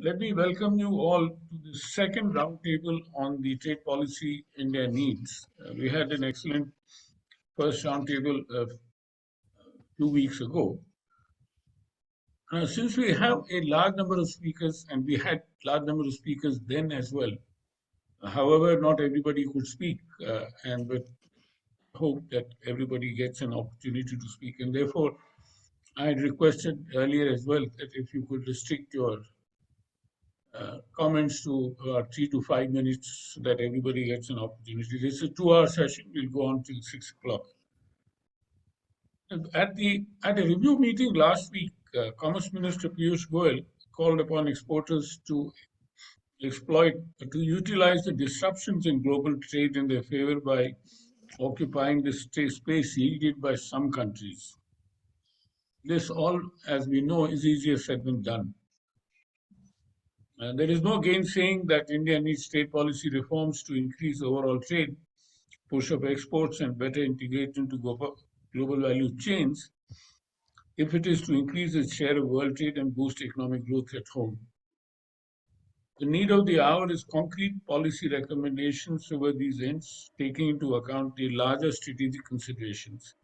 Let me welcome you all to the second roundtable on the trade policy India needs. We had an excellent first roundtable a few weeks ago. Since we have a large number of speakers, and we had large number of speakers then as well. However, not everybody could speak, and we hope that everybody gets an opportunity to speak. And therefore, I had requested earlier as well that if you could restrict your comments to 3 to 5 minutes so that everybody gets an opportunity. This is a 2 hour session. We'll go on till 6 o'clock. At a review meeting last week, Commerce Minister Piyush Goyal called upon exporters to utilize the disruptions in global trade in their favor by occupying the space yielded by some countries. This all, as we know, is easier said than done. There is no gainsaying that India needs trade policy reforms to increase overall trade, push up exports, and better integrate into global value chains if it is to increase its share of world trade and boost economic growth at home. The need of the hour is concrete policy recommendations over these ends, taking into account the larger strategic considerations.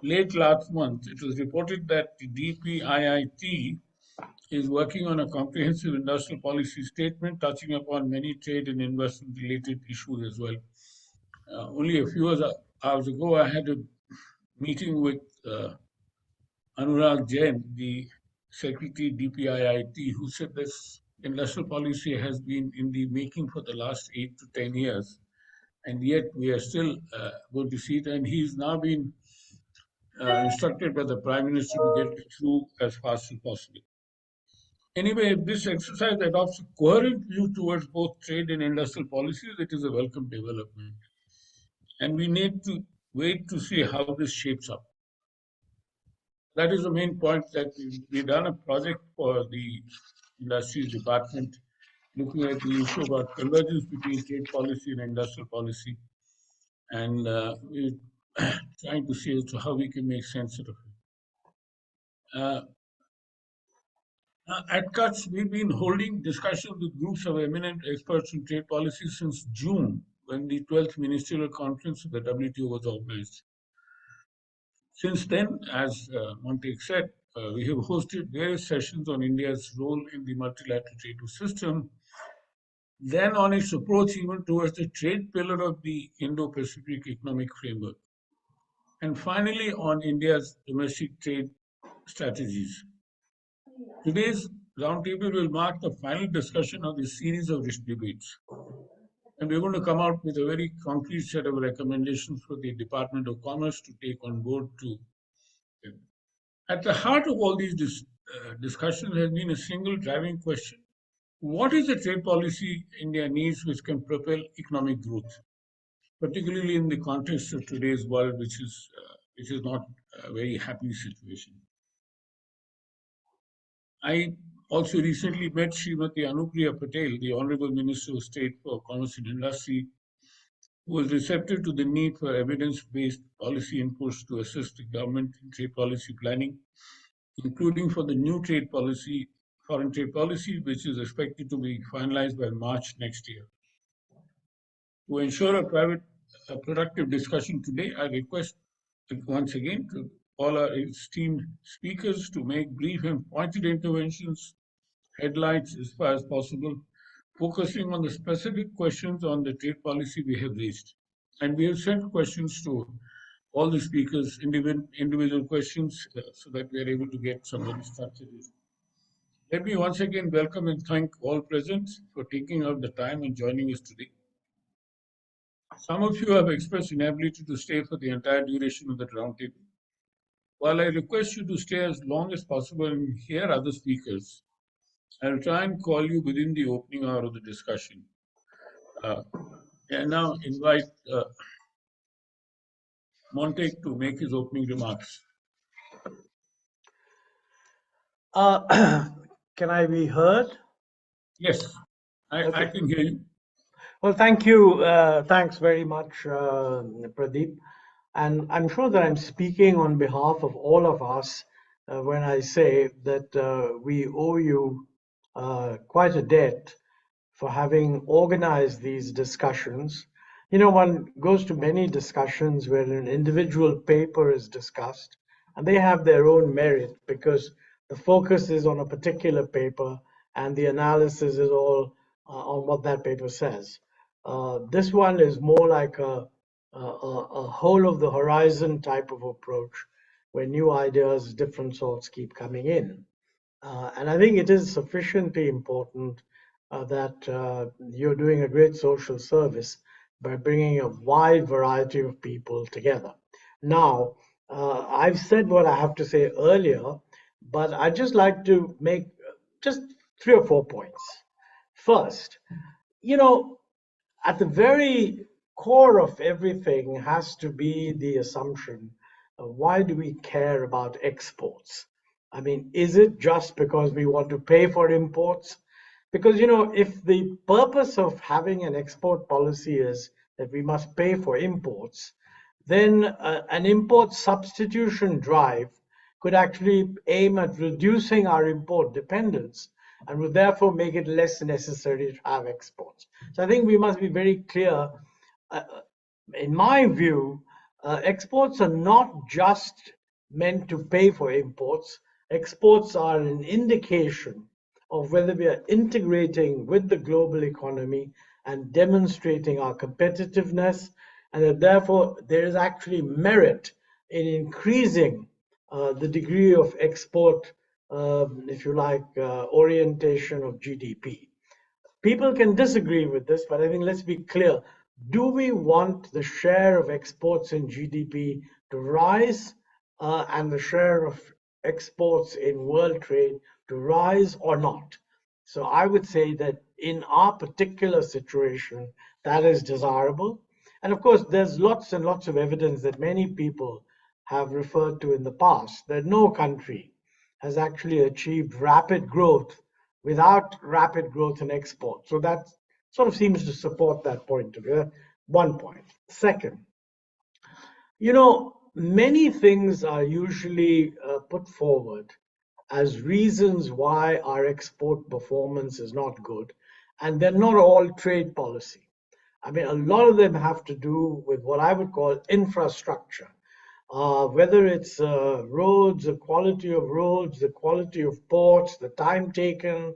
Late last month, it was reported that the DPIIT is working on a comprehensive industrial policy statement touching upon many trade and investment related issues as well. Only a few hours ago, I had a meeting with Anurag Jain, the Secretary DPIIT, who said this industrial policy has been in the making for the last 8 to 10 years, and yet we are still going to see it. And he's now been instructed by the Prime Minister to get it through as fast as possible. Anyway, if this exercise adopts a coherent view towards both trade and industrial policies, it is a welcome development. And we need to wait to see how this shapes up. That is the main point, that we've done a project for the Industries Department looking at the issue about convergence between trade policy and industrial policy. And we're trying to see as to how we can make sense of it. At Kutch, we've been holding discussions with groups of eminent experts in trade policy since June, when the 12th Ministerial Conference of the WTO was organized. Since then, as Montek said, we have hosted various sessions on India's role in the multilateral trade system, then on its approach even towards the trade pillar of the Indo-Pacific Economic Framework, and finally on India's domestic trade strategies. Today's roundtable will mark the final discussion of this series of debates. And we're going to come out with a very concrete set of recommendations for the Department of Commerce to take on board too. At the heart of all these discussions has been a single driving question. What is the trade policy India needs which can propel economic growth, particularly in the context of today's world, which is not a very happy situation? I also recently met Srimati Anupriya Patel, the Honorable Minister of State for Commerce and Industry, who was receptive to the need for evidence-based policy inputs to assist the government in trade policy planning, including for the new trade policy, foreign trade policy, which is expected to be finalized by March next year. To ensure a productive discussion today, I request once again to all our esteemed speakers to make brief and pointed interventions, headlights as far as possible, focusing on the specific questions on the trade policy we have raised. And we have sent questions to all the speakers, individual questions, so that we are able to get some very structured. Let me once again welcome and thank all present for taking out the time and joining us today. Some of you have expressed inability to stay for the entire duration of the roundtable. While I request you to stay as long as possible and hear other speakers, I'll try and call you within the opening hour of the discussion. And now invite Montek to make his opening remarks. Can I be heard? Yes, I can hear you. Well, thank you. Thanks very much, Pradeep. And I'm sure that I'm speaking on behalf of all of us when I say that we owe you quite a debt for having organized these discussions. One goes to many discussions where an individual paper is discussed, and they have their own merit because the focus is on a particular paper and the analysis is all on what that paper says. This one is more like a whole of the horizon type of approach where new ideas, different sorts keep coming in. And I think it is sufficiently important that you're doing a great social service by bringing a wide variety of people together. Now, I've said what I have to say earlier, but I'd just like to make just 3 or 4 points. First, you know, at the very core of everything has to be the assumption of why do we care about exports? I mean, is it just because we want to pay for imports? Because, if the purpose of having an export policy is that we must pay for imports, then an import substitution drive could actually aim at reducing our import dependence and would therefore make it less necessary to have exports. So I think we must be very clear. Uh, in my view, exports are not just meant to pay for imports. Exports are an indication of whether we are integrating with the global economy and demonstrating our competitiveness, and that therefore there is actually merit in increasing the degree of export, if you like, orientation of GDP. People can disagree with this, but I think let's be clear. Do we want the share of exports in GDP to rise and the share of exports in world trade to rise or not? So I would say that in our particular situation, that is desirable. And of course, there's lots and lots of evidence that many people have referred to in the past that no country has actually achieved rapid growth without rapid growth in export. So that sort of seems to support that point of view. One point. Second, many things are usually put forward as reasons why our export performance is not good, and they're not all trade policy. I mean, a lot of them have to do with what I would call infrastructure, whether it's roads, the quality of roads, the quality of ports, the time taken,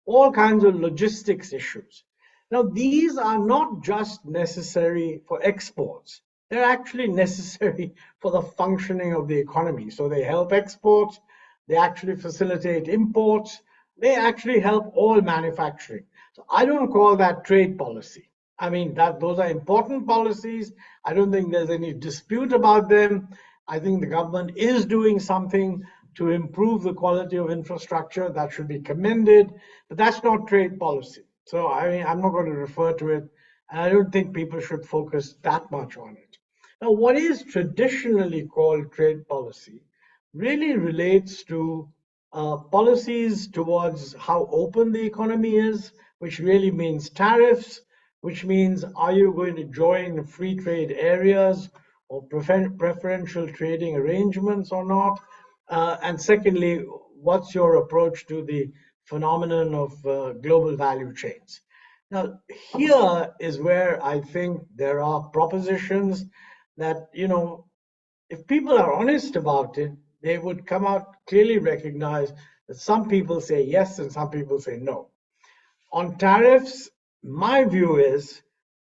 all kinds of logistics issues. Now, these are not just necessary for exports, they're actually necessary for the functioning of the economy. So they help exports, they actually facilitate imports, they actually help all manufacturing. So I don't call that trade policy. I mean, that those are important policies. I don't think there's any dispute about them. I think the government is doing something to improve the quality of infrastructure. That should be commended, but that's not trade policy. So I mean, I'm not going to refer to it, and I don't think people should focus that much on it. Now, what is traditionally called trade policy really relates to policies towards how open the economy is, which really means tariffs, which means are you going to join free trade areas or preferential trading arrangements or not? And secondly, what's your approach to the phenomenon of global value chains? Now, here is where I think there are propositions that, if people are honest about it, they would come out clearly recognize that some people say yes and some people say no. On tariffs, my view is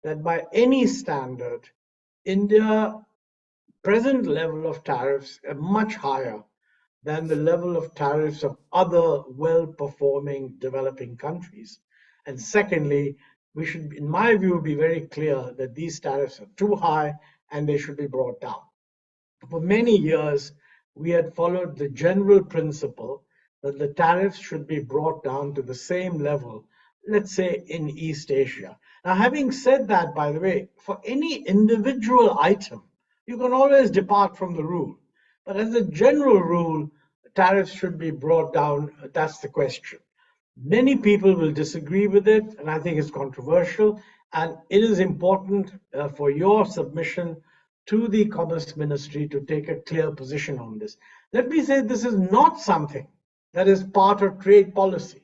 that by any standard, India present level of tariffs are much higher than the level of tariffs of other well-performing developing countries. And secondly, we should, in my view, be very clear that these tariffs are too high and they should be brought down. For many years, we had followed the general principle that the tariffs should be brought down to the same level, let's say in East Asia. Now, having said that, by the way, for any individual item, you can always depart from the rule. But as a general rule, tariffs should be brought down. That's the question. Many people will disagree with it, and I think it's controversial. And it is important for your submission to the Commerce Ministry to take a clear position on this. Let me say this is not something that is part of trade policy.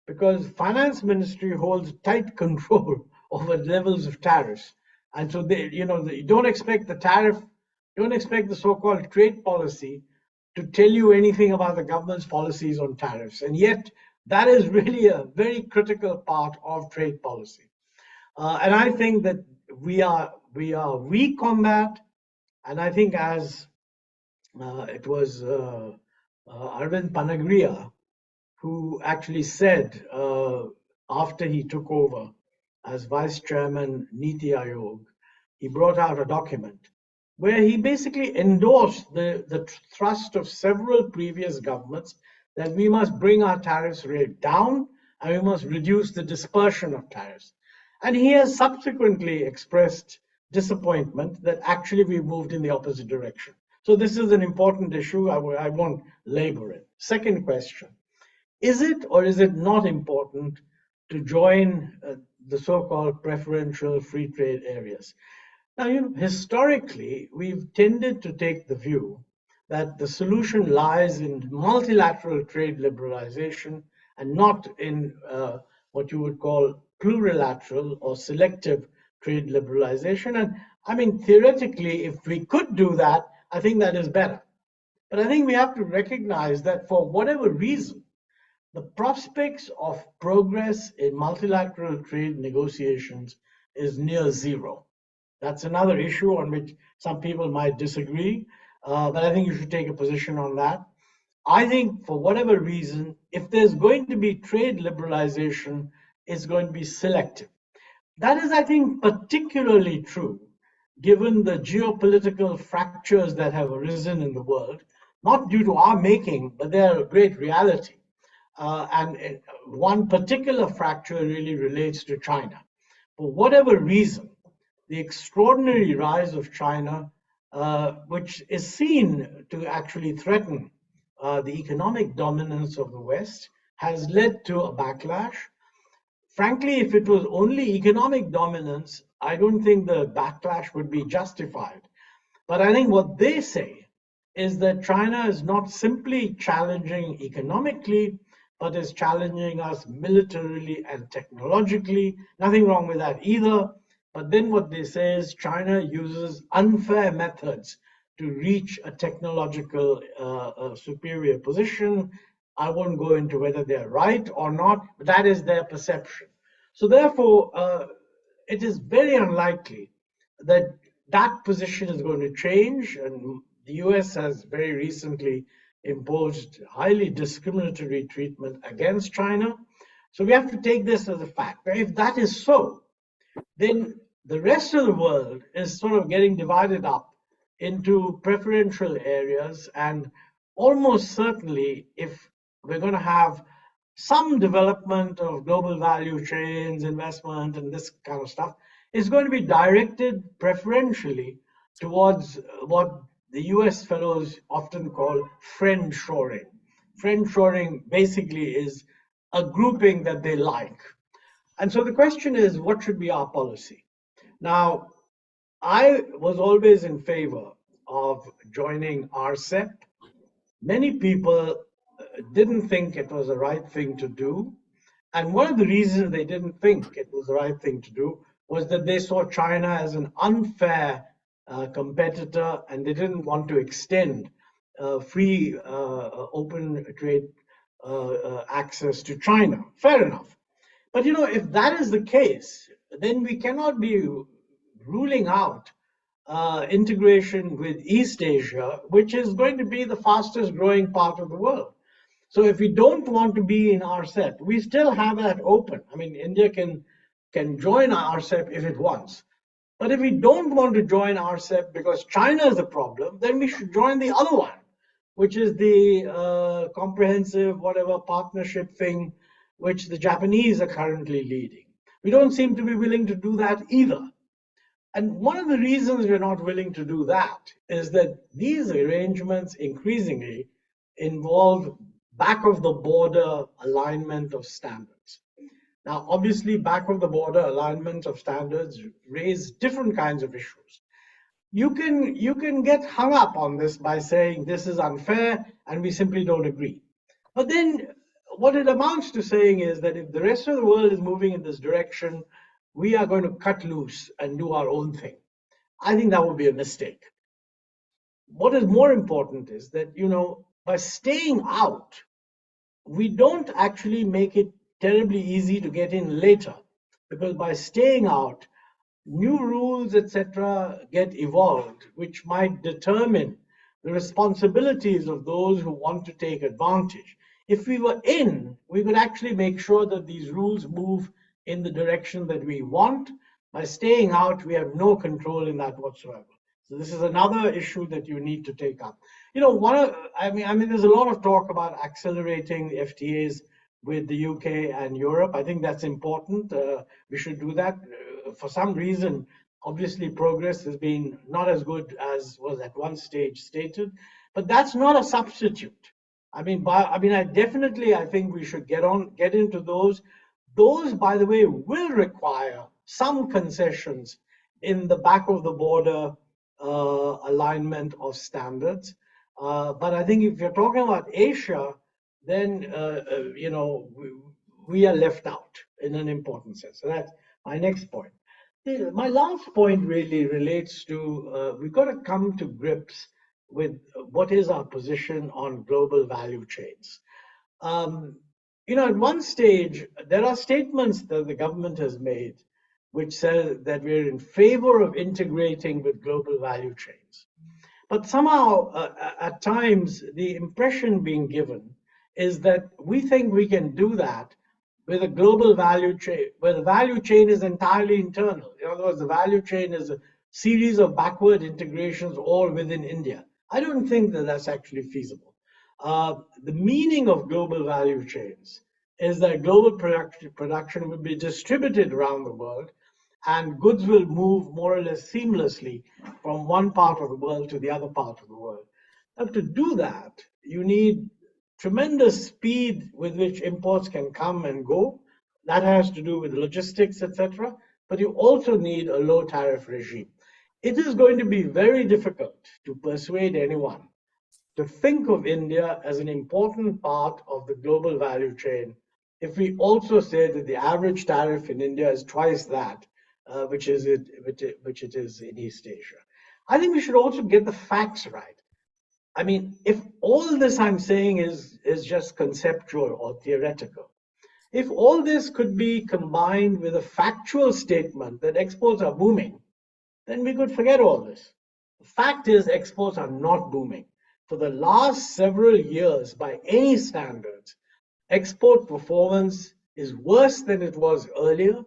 because finance ministry holds tight control over levels of tariffs. And so you don't expect don't expect the so-called trade policy to tell you anything about the government's policies on tariffs. And yet that is really a very critical part of trade policy. And I think that we are weak on that. And I think as it was Arvind Panagria who actually said after he took over as vice chairman Niti Aayog, he brought out a document where he basically endorsed the thrust of several previous governments that we must bring our tariffs rate down and we must reduce the dispersion of tariffs. And he has subsequently expressed disappointment that actually we moved in the opposite direction. So this is an important issue. I won't labor it. Second question. Is it or is it not important to join the so-called preferential free trade areas? Now, historically, we've tended to take the view that the solution lies in multilateral trade liberalization and not in what you would call plurilateral or selective trade liberalization. And I mean, theoretically, if we could do that, I think that is better. But I think we have to recognize that for whatever reason, the prospects of progress in multilateral trade negotiations is near zero. That's another issue on which some people might disagree, but I think you should take a position on that. I think for whatever reason, if there's going to be trade liberalization, it's going to be selective. That is, I think, particularly true given the geopolitical fractures that have arisen in the world, not due to our making, but they're a great reality. And one particular fracture really relates to China. For whatever reason, the extraordinary rise of China, which is seen to actually threaten the economic dominance of the West, has led to a backlash. Frankly, if it was only economic dominance, I don't think the backlash would be justified. But I think what they say is that China is not simply challenging economically, but is challenging us militarily and technologically. Nothing wrong with that either. But then what they say is China uses unfair methods to reach a technological superior position. I won't go into whether they're right or not, but that is their perception. So therefore, it is very unlikely that that position is going to change. And the US has very recently imposed highly discriminatory treatment against China. So we have to take this as a fact. If that is so, then the rest of the world is sort of getting divided up into preferential areas. And almost certainly, if we're going to have some development of global value chains, investment, and this kind of stuff, it's going to be directed preferentially towards what the US fellows often call friend shoring. Friend shoring basically is a grouping that they like. And so the question is, what should be our policy? Now, I was always in favor of joining RCEP. Many people didn't think it was the right thing to do. And one of the reasons they didn't think it was the right thing to do was that they saw China as an unfair competitor and they didn't want to extend free open trade access to China. Fair enough. But if that is the case, then we cannot be ruling out integration with East Asia, which is going to be the fastest growing part of the world. So if we don't want to be in RCEP, we still have that open. I mean, India can join RCEP if it wants. But if we don't want to join RCEP because China is the problem, then we should join the other one, which is the comprehensive whatever partnership thing, which the Japanese are currently leading. We don't seem to be willing to do that either. And one of the reasons we're not willing to do that is that these arrangements increasingly involve back of the border alignment of standards. Now, obviously, back of the border alignment of standards raise different kinds of issues. You can get hung up on this by saying this is unfair and we simply don't agree. But then what it amounts to saying is that if the rest of the world is moving in this direction, we are going to cut loose and do our own thing. I think that would be a mistake. What is more important is that, by staying out, we don't actually make it terribly easy to get in later, because by staying out, new rules, etc., get evolved, which might determine the responsibilities of those who want to take advantage. If we were in, we could actually make sure that these rules move in the direction that we want. By staying out, we have no control in that whatsoever. So this is another issue that you need to take up. There's a lot of talk about accelerating the FTAs with the UK and Europe. I think that's important. We should do that. For some reason, obviously, progress has been not as good as was at one stage stated, but that's not a substitute. I think we should get into those. Those, by the way, will require some concessions in the back of the border alignment of standards. But I think if you're talking about Asia, then we are left out in an important sense. So that's my next point. My last point really relates to we've got to come to grips with what is our position on global value chains. At one stage, there are statements that the government has made which says that we're in favor of integrating with global value chains. But somehow, at times, the impression being given is that we think we can do that with a global value chain, where the value chain is entirely internal. In other words, the value chain is a series of backward integrations all within India. I don't think that that's actually feasible. The meaning of global value chains is that global production will be distributed around the world, and goods will move more or less seamlessly from one part of the world to the other part of the world. Now, to do that, you need tremendous speed with which imports can come and go. That has to do with logistics, etc. But you also need a low tariff regime. It is going to be very difficult to persuade anyone to think of India as an important part of the global value chain if we also say that the average tariff in India is twice that which it is in East Asia. I think we should also get the facts right. I mean, if all this I'm saying is just conceptual or theoretical, if all this could be combined with a factual statement that exports are booming, then we could forget all this. The fact is, exports are not booming. For the last several years, by any standards, export performance is worse than it was earlier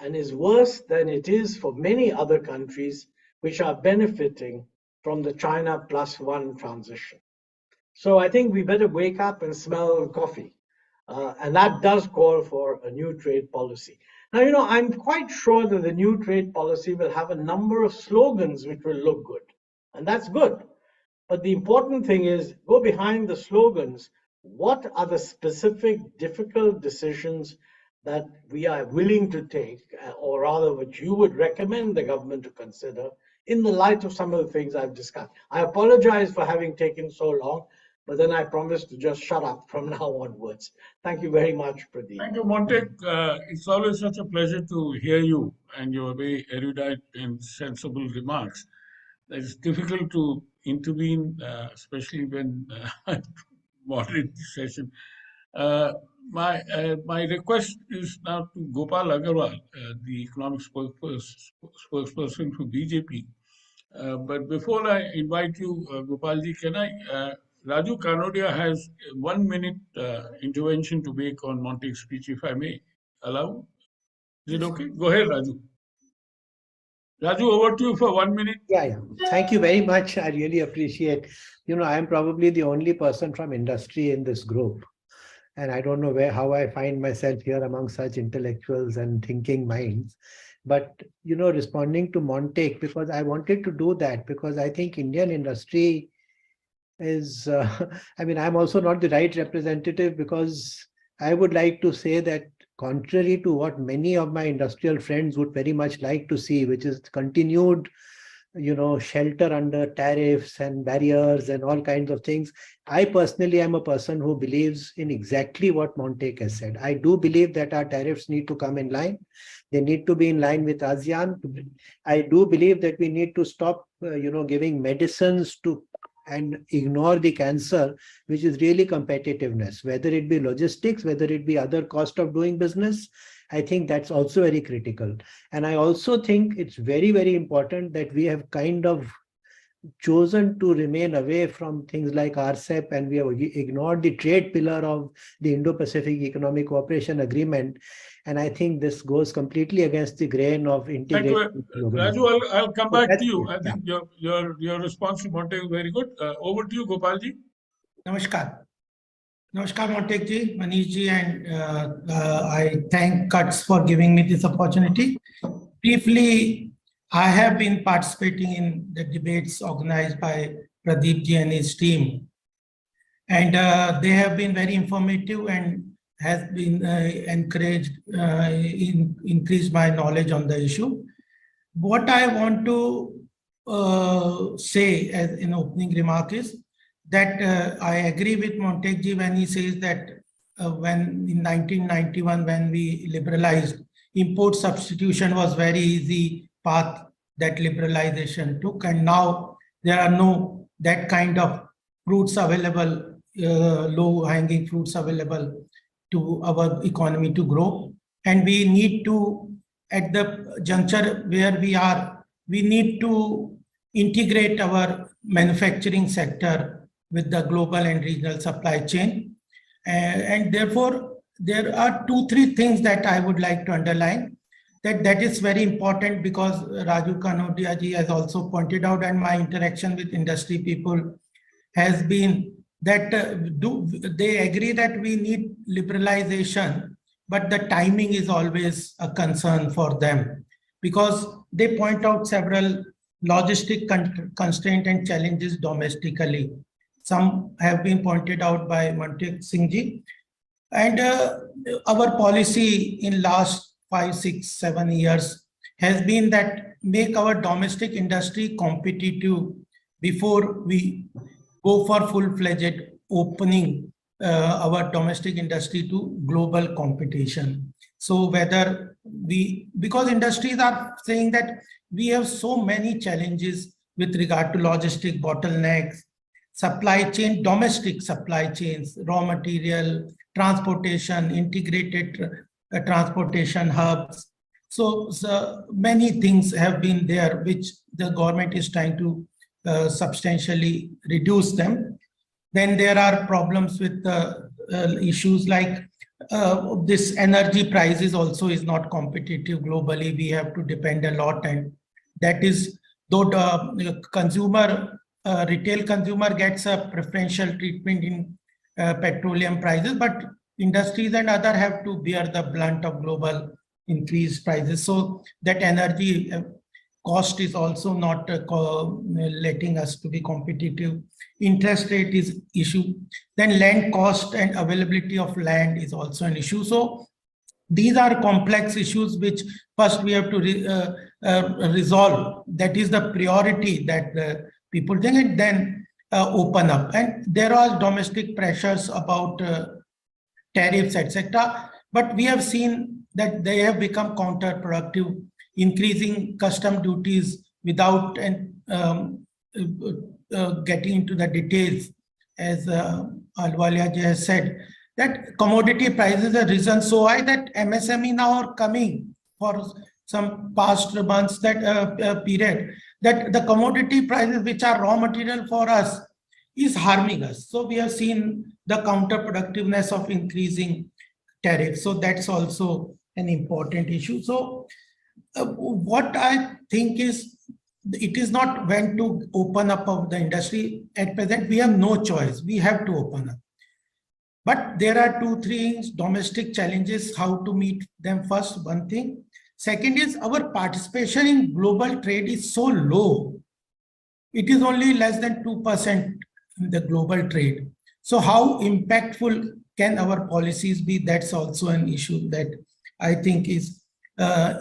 and is worse than it is for many other countries which are benefiting from the China plus one transition. So I think we better wake up and smell coffee. And that does call for a new trade policy. Now, I'm quite sure that the new trade policy will have a number of slogans which will look good. And that's good. But the important thing is go behind the slogans. What are the specific difficult decisions that we are willing to take, or rather, which you would recommend the government to consider in the light of some of the things I've discussed? I apologize for having taken so long, but then I promise to just shut up from now onwards. Thank you very much, Pradeep. Thank you, Montek. It's always such a pleasure to hear you and your very erudite and sensible remarks. It's difficult to intervene, especially when moderate the session. My request is now to Gopal Agarwal, the economic spokesperson for BJP. But before I invite you, Gopalji, can I? Raju Kanodia has 1 minute intervention to make on Montek's speech, if I may allow. Is it okay? Go ahead, Raju. Raju, over to you for 1 minute. Yeah. Thank you very much. I really appreciate. I am probably the only person from industry in this group. And I don't know how I find myself here among such intellectuals and thinking minds. But, responding to Montek, because I wanted to do that, because I think Indian industry is, I'm also not the right representative, because I would like to say that contrary to what many of my industrial friends would very much like to see, which is continued shelter under tariffs and barriers and all kinds of things. I personally am a person who believes in exactly what Montek has said. I do believe that our tariffs need to come in line. They need to be in line with ASEAN. I do believe that we need to stop, giving medicines to and ignore the cancer, which is really competitiveness, whether it be logistics, whether it be other cost of doing business. I think that's also very critical. And I also think it's very, very important that we have kind of chosen to remain away from things like RCEP, and we have ignored the trade pillar of the Indo-Pacific Economic Cooperation Agreement. And I think this goes completely against the grain of Thank integrated you, Raju. globalization. I'll come So back to that's you. it. I Yeah. think your response to Montek is very good. Over to you, Gopalji. Namaskar. Namaskar, Montek ji, Manish ji, and I thank Cuts for giving me this opportunity. Briefly, I have been participating in the debates organized by Pradeep ji and his team. And they have been very informative and has been encouraged, increased my knowledge on the issue. What I want to say as an opening remark is that I agree with Montek ji when he says that when in 1991, when we liberalized, import substitution was very easy path that liberalization took, and now there are no that kind of fruits available, low-hanging fruits available to our economy to grow. And we need to, at the juncture where we are, we need to integrate our manufacturing sector with the global and regional supply chain. And therefore, there are 2-3 things that I would like to underline. That is very important because Raju Kanodia ji has also pointed out, and my interaction with industry people has been that they agree that we need liberalization, but the timing is always a concern for them because they point out several logistic constraints and challenges domestically. Some have been pointed out by Montek Singh ji. And our policy in last 5, 6, 7 years has been that make our domestic industry competitive before we go for full-fledged opening our domestic industry to global competition. So whether because industries are saying that we have so many challenges with regard to logistic bottlenecks, supply chain, domestic supply chains, raw material, transportation, integrated transportation hubs. So many things have been there, which the government is trying to substantially reduce them. Then there are problems with issues like this energy prices also is not competitive globally. We have to depend a lot, and that is though the consumer, retail consumer gets a preferential treatment in petroleum prices, but industries and other have to bear the blunt of global increased prices. So that energy cost is also not letting us to be competitive. Interest rate is issue. Then land cost and availability of land is also an issue. So these are complex issues which first we have to resolve. That is the priority that people think, and then open up. And there are domestic pressures about tariffs, etc. But we have seen that they have become counterproductive, increasing custom duties without getting into the details, as Ahluwalia has said, that commodity prices have risen so high that MSME now are coming for some past months that period, that the commodity prices which are raw material for us is harming us. So we have seen the counterproductiveness of increasing tariffs. So that's also an important issue. So what I think is, it is not when to open up of the industry. At present, we have no choice. We have to open up. But there are 2-3 domestic challenges, how to meet them first, one thing. Second is our participation in global trade is so low. It is only less than 2% in the global trade. So how impactful can our policies be? That's also an issue that I think is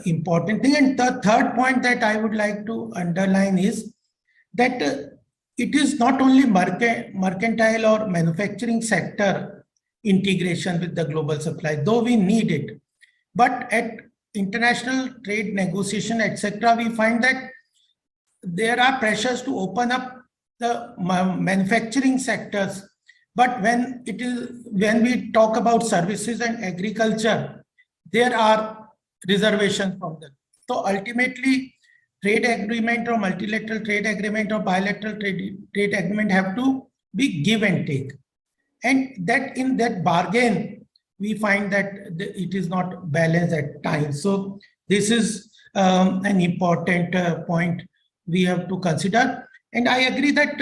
important thing. And the third point that I would like to underline is that it is not only mercantile or manufacturing sector integration with the global supply, though we need it. But at international trade negotiation, etc., we find that there are pressures to open up the manufacturing sectors. But when we talk about services and agriculture, there are reservations from them. So ultimately, trade agreement or multilateral trade agreement or bilateral trade agreement have to be give and take. And that in that bargain, we find that it is not balanced at times. So this is an important point we have to consider. And I agree that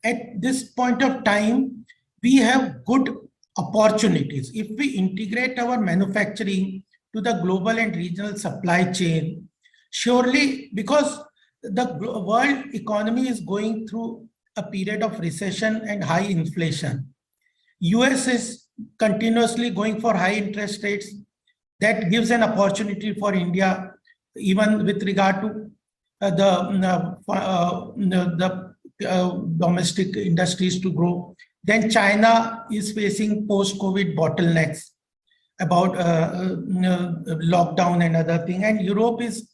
at this point of time, we have good opportunities. If we integrate our manufacturing to the global and regional supply chain, surely, because the world economy is going through a period of recession and high inflation. US is continuously going for high interest rates. That gives an opportunity for India, even with regard to the domestic industries to grow. Then China is facing post-COVID bottlenecks about lockdown and other thing, and Europe is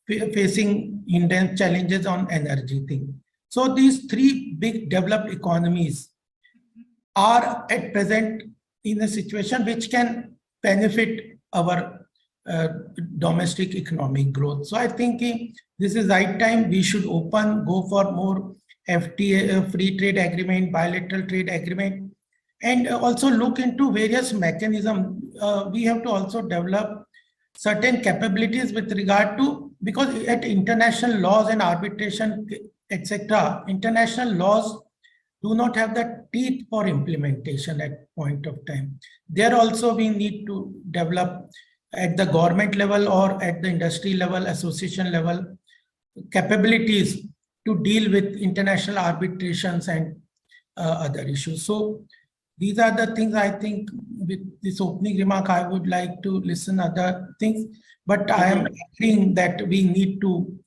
facing intense challenges on energy thing. So these three big developed economies are at present in a situation which can benefit our domestic economic growth. So I think this is right time we should go for more FTA, free trade agreement, bilateral trade agreement, and also look into various mechanisms. We have to also develop certain capabilities with regard to, because at international laws and arbitration, etc., international laws do not have the teeth for implementation at point of time. There also we need to develop at the government level or at the industry level, association level, capabilities to deal with international arbitrations and other issues. So these are the things I think with this opening remark, I would like to listen other things, but I am agreeing that we need to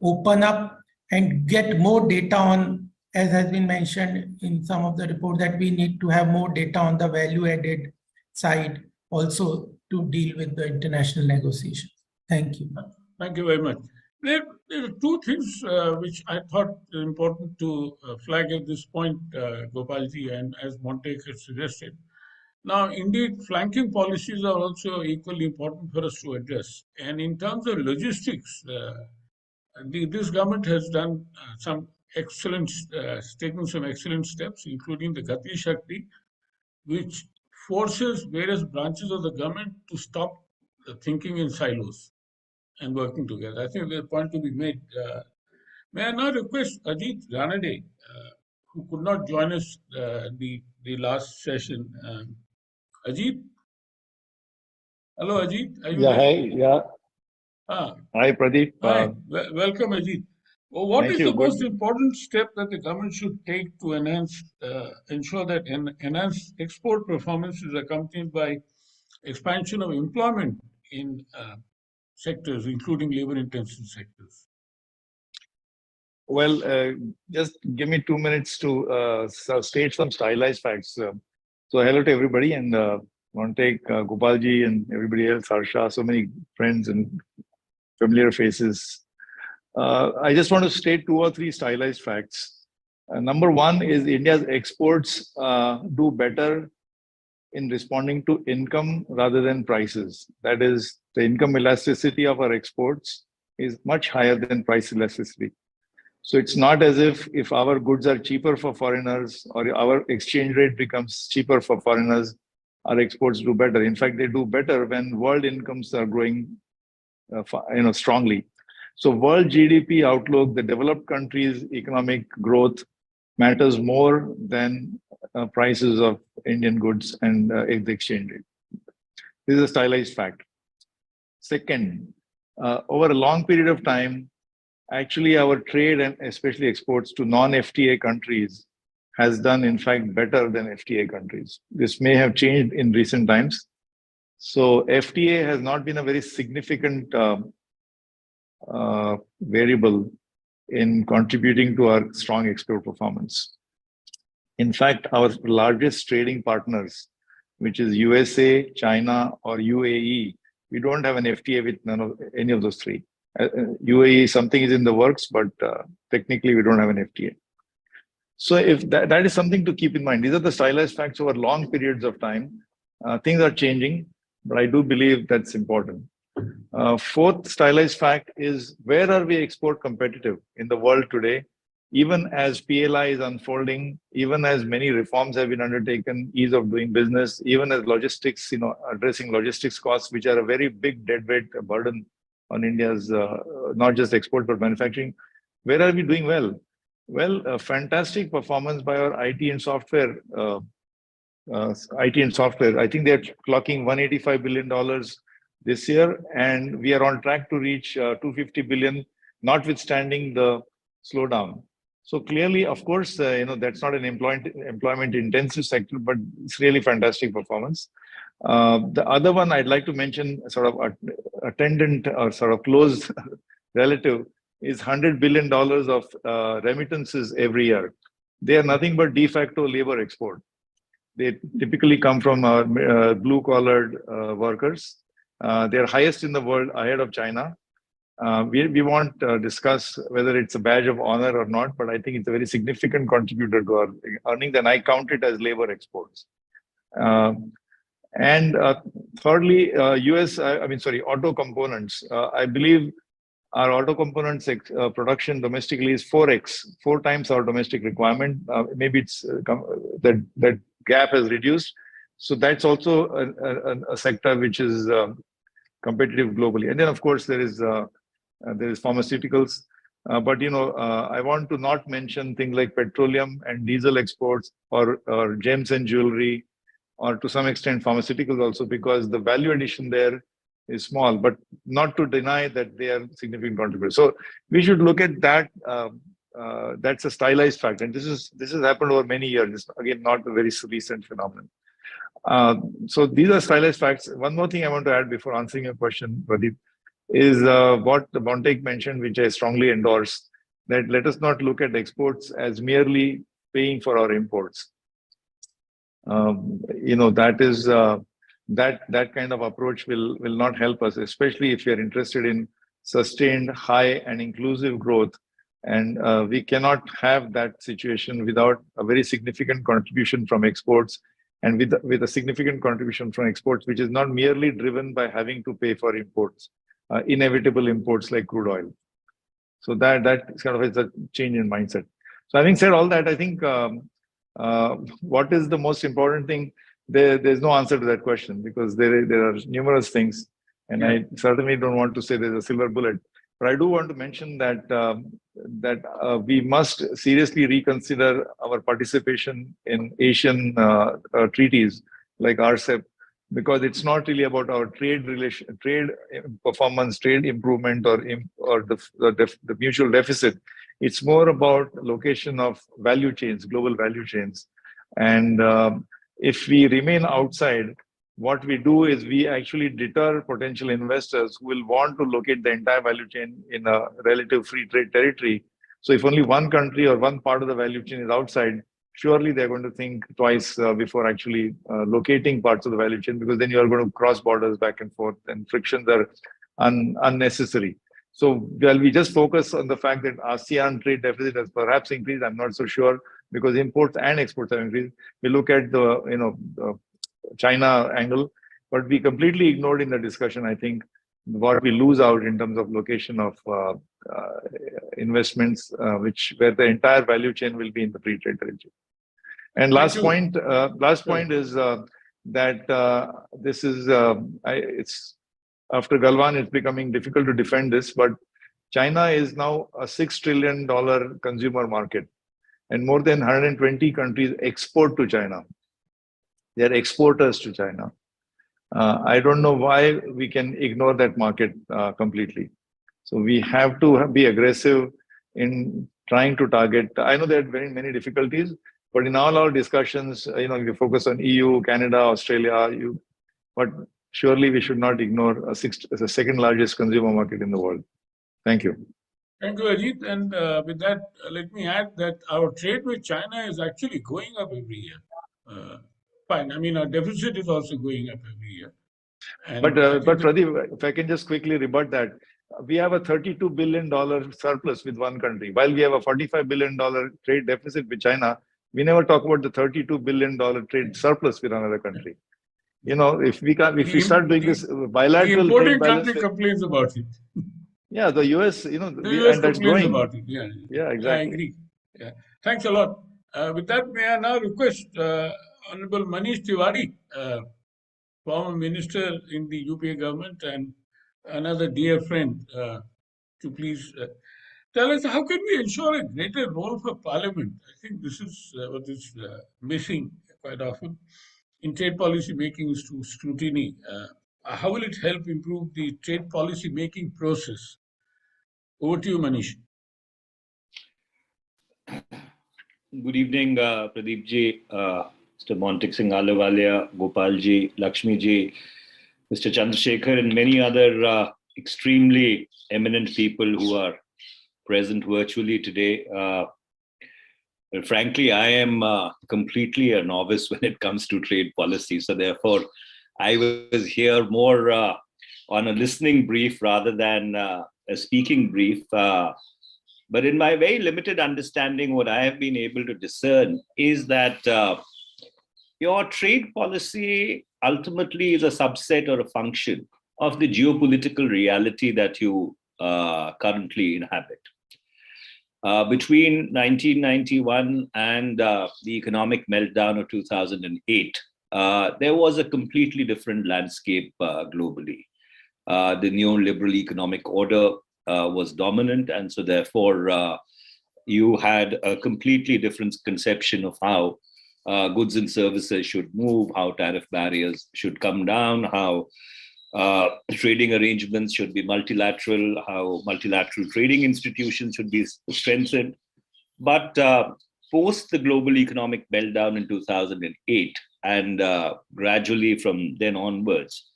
open up and get more data on, as has been mentioned in some of the report, that we need to have more data on the value added side also to deal with the international negotiations. Thank you. Thank you very much. There are two things which I thought important to flag at this point, Gopalji, and as Montek has suggested. Now, indeed, flanking policies are also equally important for us to address. And in terms of logistics, this government has done taken some excellent steps, including the Gati Shakti, which forces various branches of the government to stop thinking in silos and working together. I think there's a point to be made. May I now request Ajit Ranade, who could not join us the last session. Ajit? Hello, Ajit. Are you there? Hi. Yeah. Hi, Pradeep. Hi. Welcome, Ajit. Well, what is the most important step that the government should take to ensure that enhanced export performance is accompanied by expansion of employment in sectors, including labor-intensive sectors? Well, just give me 2 minutes to state some stylized facts. So hello to everybody, and Montek, Gopalji, and everybody else, Harsha, so many friends and familiar faces. I just want to state 2 or 3 stylized facts. Number 1 is India's exports do better in responding to income rather than prices. That is, the income elasticity of our exports is much higher than price elasticity. So it's not as if our goods are cheaper for foreigners or our exchange rate becomes cheaper for foreigners, our exports do better. In fact, they do better when world incomes are growing strongly. So world GDP outlook, the developed countries' economic growth matters more than prices of Indian goods and the exchange rate. This is a stylized fact. Second, over a long period of time, actually our trade and especially exports to non-FTA countries has done in fact better than FTA countries. This may have changed in recent times. So FTA has not been a very significant variable in contributing to our strong export performance. In fact, our largest trading partners, which is USA, China, or UAE, we don't have an FTA with any of those three. UAE, something is in the works, but technically we don't have an FTA. So if that is something to keep in mind. These are the stylized facts over long periods of time. Things are changing, but I do believe that's important. Fourth stylized fact is, where are we export competitive in the world today? Even as PLI is unfolding, even as many reforms have been undertaken, ease of doing business, even as logistics, addressing logistics costs, which are a very big deadweight burden on India's not just export but manufacturing. Where are we doing well? Well, a fantastic performance by our IT and software. I think they're clocking $185 billion this year, and we are on track to reach $250 billion, notwithstanding the slowdown. So clearly, of course, that's not an employment-intensive sector, but it's really fantastic performance. The other one I'd like to mention, sort of attendant or sort of close relative, is $100 billion of remittances every year. They are nothing but de facto labor export. They typically come from our blue-collared workers. They're highest in the world, ahead of China. We won't discuss whether it's a badge of honor or not, but I think it's a very significant contributor to our earnings, and I count it as labor exports. And thirdly, auto components. I believe our auto components production domestically is 4 times our domestic requirement. Maybe it's that gap has reduced. So that's also a sector which is competitive globally. And then, of course, there is pharmaceuticals. But I want to not mention things like petroleum and diesel exports, or gems and jewelry, or to some extent pharmaceuticals also, because the value addition there is small, but not to deny that they are significant contributors. So we should look at that. That's a stylized fact, and this has happened over many years. It's, again, not a very recent phenomenon. So these are stylized facts. One more thing I want to add before answering your question, Pradeep, is what Montek mentioned, which I strongly endorse, that let us not look at exports as merely paying for our imports. That kind of approach will not help us, especially if we are interested in sustained high and inclusive growth. And we cannot have that situation without a very significant contribution from exports, and with a significant contribution from exports, which is not merely driven by having to pay for imports, inevitable imports like crude oil. So that kind of is a change in mindset. So having said all that, I think what is the most important thing? There's no answer to that question, because there are numerous things, and I certainly don't want to say there's a silver bullet. But I do want to mention that we must seriously reconsider our participation in Asian treaties like RCEP, because it's not really about our trade performance, trade improvement, or the mutual deficit. It's more about location of value chains, global value chains. And if we remain outside, what we do is we actually deter potential investors who will want to locate the entire value chain in a relative free trade territory. So if only one country or one part of the value chain is outside, surely they're going to think twice before actually locating parts of the value chain, because then you are going to cross borders back and forth, and frictions are unnecessary. So while we just focus on the fact that ASEAN trade deficit has perhaps increased, I'm not so sure, because imports and exports have increased. We look at the China angle, but we completely ignored in the discussion, I think, what we lose out in terms of location of investments, where the entire value chain will be in the free trade territory. And last point is that this is it's after Galwan, it's becoming difficult to defend this, but China is now a $6 trillion consumer market, and more than 120 countries export to China. They're exporters to China. I don't know why we can ignore that market completely. So we have to be aggressive in trying to target. I know there are very many difficulties, but in all our discussions, we focus on EU, Canada, Australia, but surely we should not ignore the second largest consumer market in the world. Thank you. Thank you, Ajit. And with that, let me add that our trade with China is actually going up every year. Fine. I mean, our deficit is also going up every year. And But Pradeep, if I can just quickly rebut that, we have a $32 billion surplus with one country, while we have a $45 billion trade deficit with China. We never talk about the $32 billion trade surplus with another country. You know, if we start doing this bilateral the trade importing balance, country complains about it. yeah, the US, you know, The US and that's complains growing. about it. Yeah, Yeah, I exactly. agree. Yeah. Thanks a lot. With that, may I now request Honorable Manish Tiwari, former minister in the UPA government and another dear friend, to please tell us how can we ensure a greater role for Parliament? I think this is what is missing quite often in trade policy making is to scrutiny. How will it help improve the trade policy making process? Over to you, Manish. Good evening, Pradeep ji, Mr. Montek Singh Ahluwalia, Gopal ji, Lakshmi ji, Mr. Chandrasekhar, and many other extremely eminent people who are present virtually today. Well, frankly, I am completely a novice when it comes to trade policy. So therefore, I was here more on a listening brief rather than a speaking brief. But in my very limited understanding, what I have been able to discern is that your trade policy ultimately is a subset or a function of the geopolitical reality that you currently inhabit. Between 1991 and the economic meltdown of 2008, there was a completely different landscape globally. The neoliberal economic order was dominant, and so therefore you had a completely different conception of how goods and services should move, how tariff barriers should come down, how trading arrangements should be multilateral, how multilateral trading institutions should be strengthened. But post the global economic meltdown in 2008, and gradually from then onwards,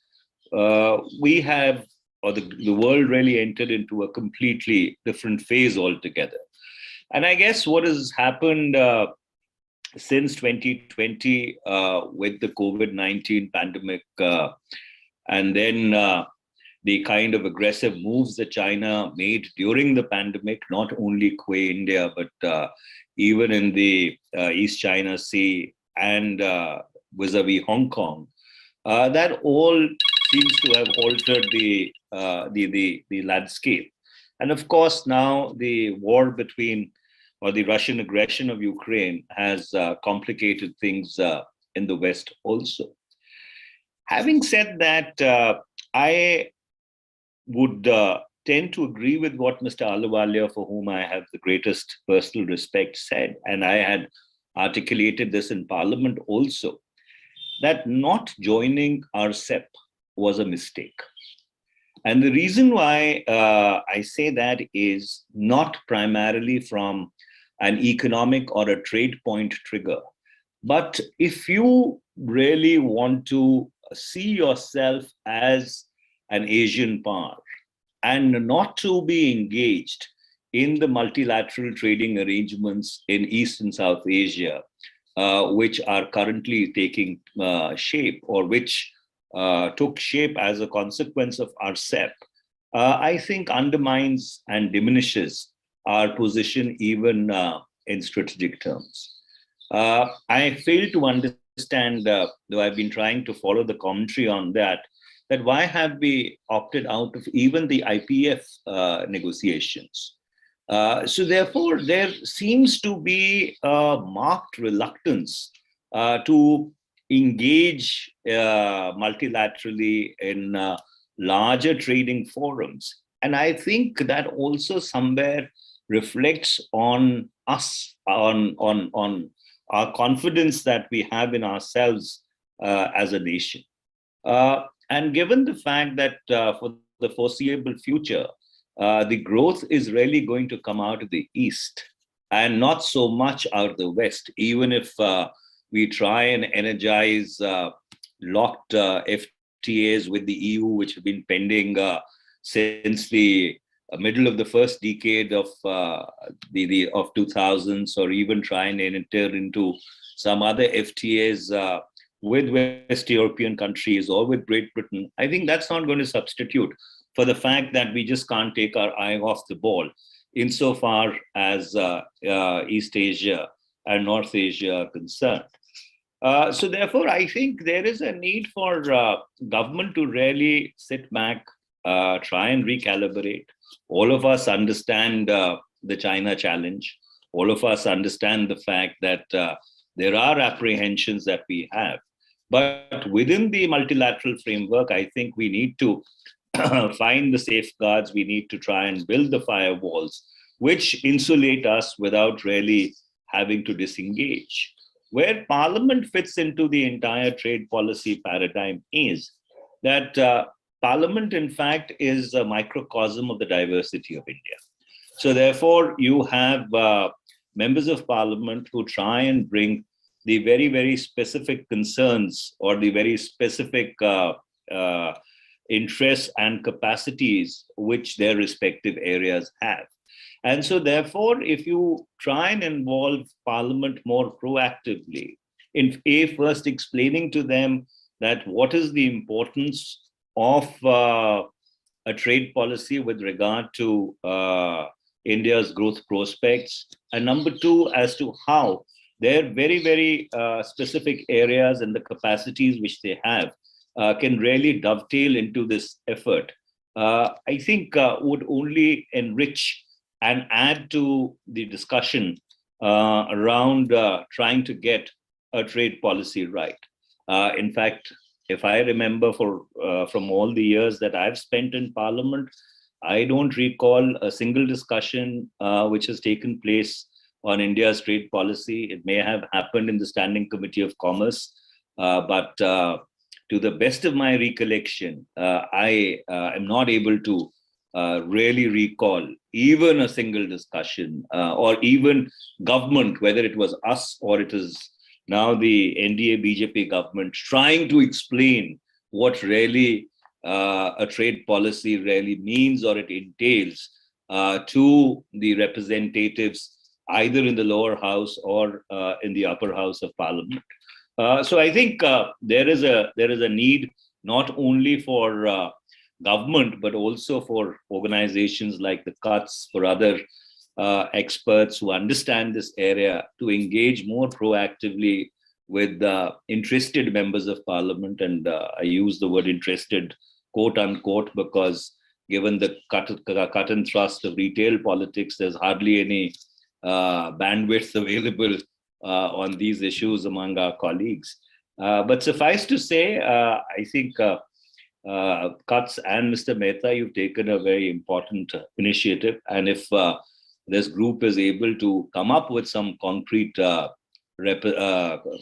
we have, or the world really entered into a completely different phase altogether. And I guess what has happened since 2020 with the COVID-19 pandemic, and then the kind of aggressive moves that China made during the pandemic, not only Quay India, but even in the East China Sea and vis-a-vis Hong Kong, that all seems to have altered the landscape. And of course, now the war between, or the Russian aggression of Ukraine has complicated things in the West also. Having said that, I would tend to agree with what Mr. Ahluwalia, for whom I have the greatest personal respect, said, and I had articulated this in Parliament also, that not joining RCEP was a mistake. And the reason why I say that is not primarily from an economic or a trade point trigger, but if you really want to see yourself as an Asian power and not to be engaged in the multilateral trading arrangements in East and South Asia, which are currently taking shape, or which took shape as a consequence of RCEP, I think undermines and diminishes our position even in strategic terms. I fail to understand, though I've been trying to follow the commentary on that why have we opted out of even the IPF negotiations? So therefore, there seems to be a marked reluctance to engage multilaterally in larger trading forums. And I think that also somewhere reflects on us, on our confidence that we have in ourselves as a nation. And given the fact that for the foreseeable future, the growth is really going to come out of the East and not so much out of the West, even if we try and energize locked FTAs with the EU, which have been pending since the middle of the first decade of the of 2000s, or even try and enter into some other FTAs with West European countries or with Great Britain, I think that's not going to substitute for the fact that we just can't take our eye off the ball insofar as East Asia and North Asia are concerned. So therefore, I think there is a need for government to really sit back, try and recalibrate. All of us understand the China challenge. All of us understand the fact that there are apprehensions that we have. But within the multilateral framework, I think we need to find the safeguards. We need to try and build the firewalls, which insulate us without really having to disengage. Where Parliament fits into the entire trade policy paradigm is that Parliament, in fact, is a microcosm of the diversity of India. So therefore, you have members of Parliament who try and bring the very, very specific concerns or the very specific interests and capacities which their respective areas have. And so therefore, if you try and involve Parliament more proactively in first explaining to them that what is the importance of a trade policy with regard to India's growth prospects, and number two, as to how their very, very specific areas and the capacities which they have can really dovetail into this effort, I think would only enrich and add to the discussion around trying to get a trade policy right. In fact, if I remember from all the years that I've spent in Parliament, I don't recall a single discussion which has taken place on India's trade policy. It may have happened in the Standing Committee of Commerce, but to the best of my recollection, I am not able to really recall even a single discussion or even government, whether it was us or it is now the NDA BJP government, trying to explain what really a trade policy really means or it entails to the representatives either in the lower house or in the upper house of Parliament. So I think there is a need not only for government, but also for organizations like the CUTS, for other experts who understand this area to engage more proactively with interested members of Parliament. And I use the word interested, quote unquote, because given the cut and thrust of retail politics, there's hardly any bandwidth available on these issues among our colleagues. But suffice to say, I think CUTS and Mr. Mehta, you've taken a very important initiative. And if this group is able to come up with some concrete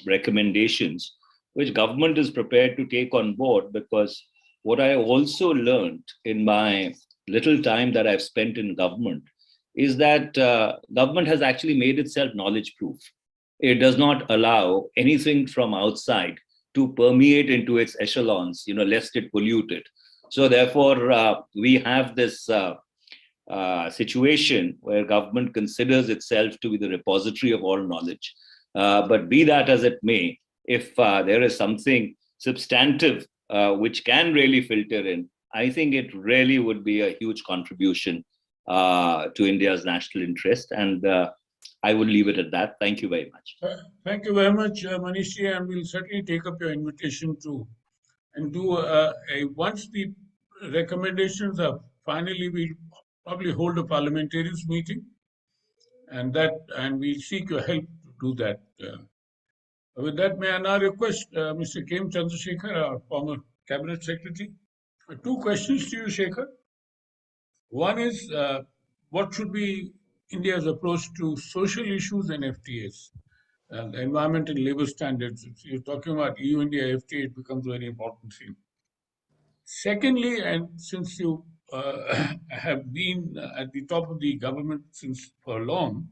recommendations, which government is prepared to take on board, because what I also learned in my little time that I've spent in government is that government has actually made itself knowledge proof. It does not allow anything from outside to permeate into its echelons, lest it pollute it. So therefore, we have this situation where government considers itself to be the repository of all knowledge. But be that as it may, if there is something substantive which can really filter in, I think it really would be a huge contribution to India's national interest. And I would leave it at that. Thank you very much. Thank you very much, Manishji, and we'll certainly take up your invitation to and do once the recommendations are finally, we'll probably hold a parliamentarians meeting, and we'll seek your help to do that. With that, may I now request Mr. K. M. Chandrasekhar, our former cabinet secretary, two questions to you, Shekhar. One is, what should be India's approach to social issues and FTAs, and the environment and labor standards? If you're talking about EU-India FTA, it becomes a very important thing. Secondly, and since you have been at the top of the government since for long,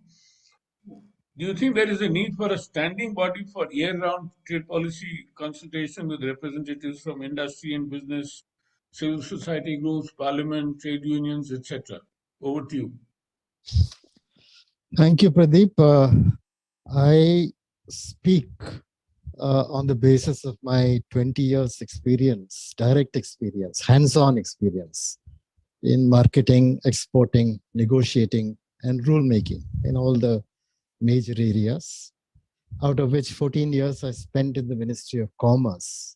Do you think there is a need for a standing body for year-round trade policy consultation with representatives from industry and business, civil society groups, parliament, trade unions, etc.? Over to you. Thank you, Pradeep. I speak on the basis of my 20 years experience, direct experience, hands-on experience in marketing, exporting, negotiating, and rulemaking in all the major areas, out of which 14 years I spent in the Ministry of Commerce,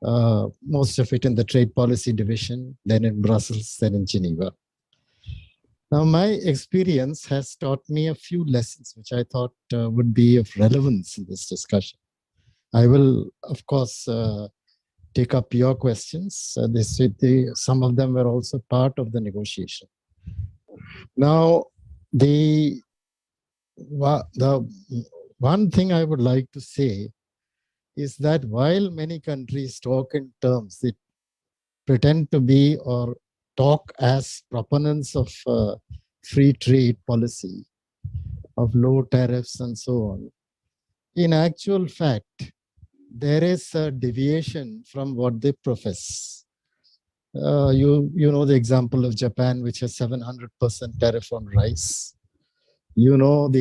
most of it in the Trade Policy Division, then in Brussels, then in Geneva. Now, my experience has taught me a few lessons which I thought would be of relevance in this discussion. I will, of course, take up your questions. Some of them were also part of the negotiation. Now, the one thing I would like to say is that while many countries talk in terms, they pretend to be or talk as proponents of free trade policy, of low tariffs and so on, in actual fact, there is a deviation from what they profess. You know the example of Japan, which has 700% tariff on rice. You know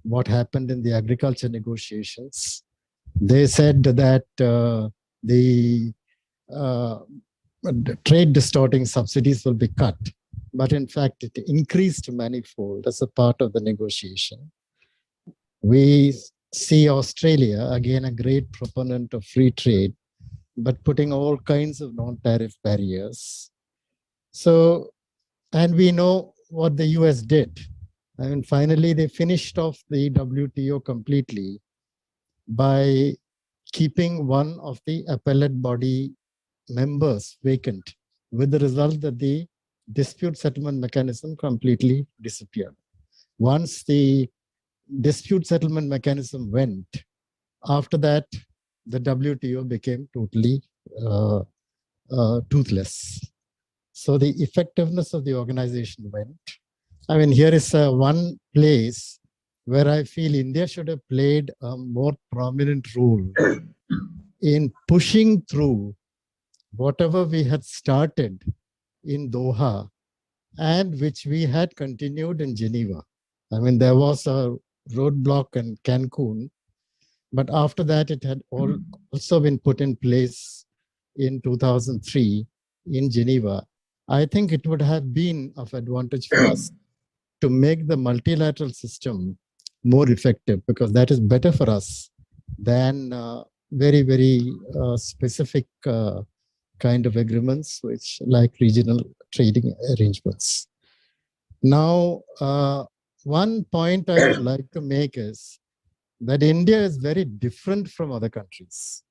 what happened in the agriculture negotiations. They said that the trade distorting subsidies will be cut, but in fact it increased manifold as a part of the negotiation. We see Australia, again a great proponent of free trade, but putting all kinds of non-tariff barriers. So, and we know what the US did. I mean, finally they finished off the WTO completely by keeping one of the appellate body members vacant, with the result that the dispute settlement mechanism completely disappeared. Once the dispute settlement mechanism went, after that, the WTO became totally toothless. So the effectiveness of the organization went. I mean, here is one place where I feel India should have played a more prominent role in pushing through whatever we had started in Doha and which we had continued in Geneva. I mean, there was a roadblock in Cancun, but after that, it had also been put in place in 2003 in Geneva. I think it would have been of advantage for us to make the multilateral system more effective, because that is better for us than very, very specific kind of agreements, which like regional trading arrangements. Now, one point I would like to make is that India is very different from other countries.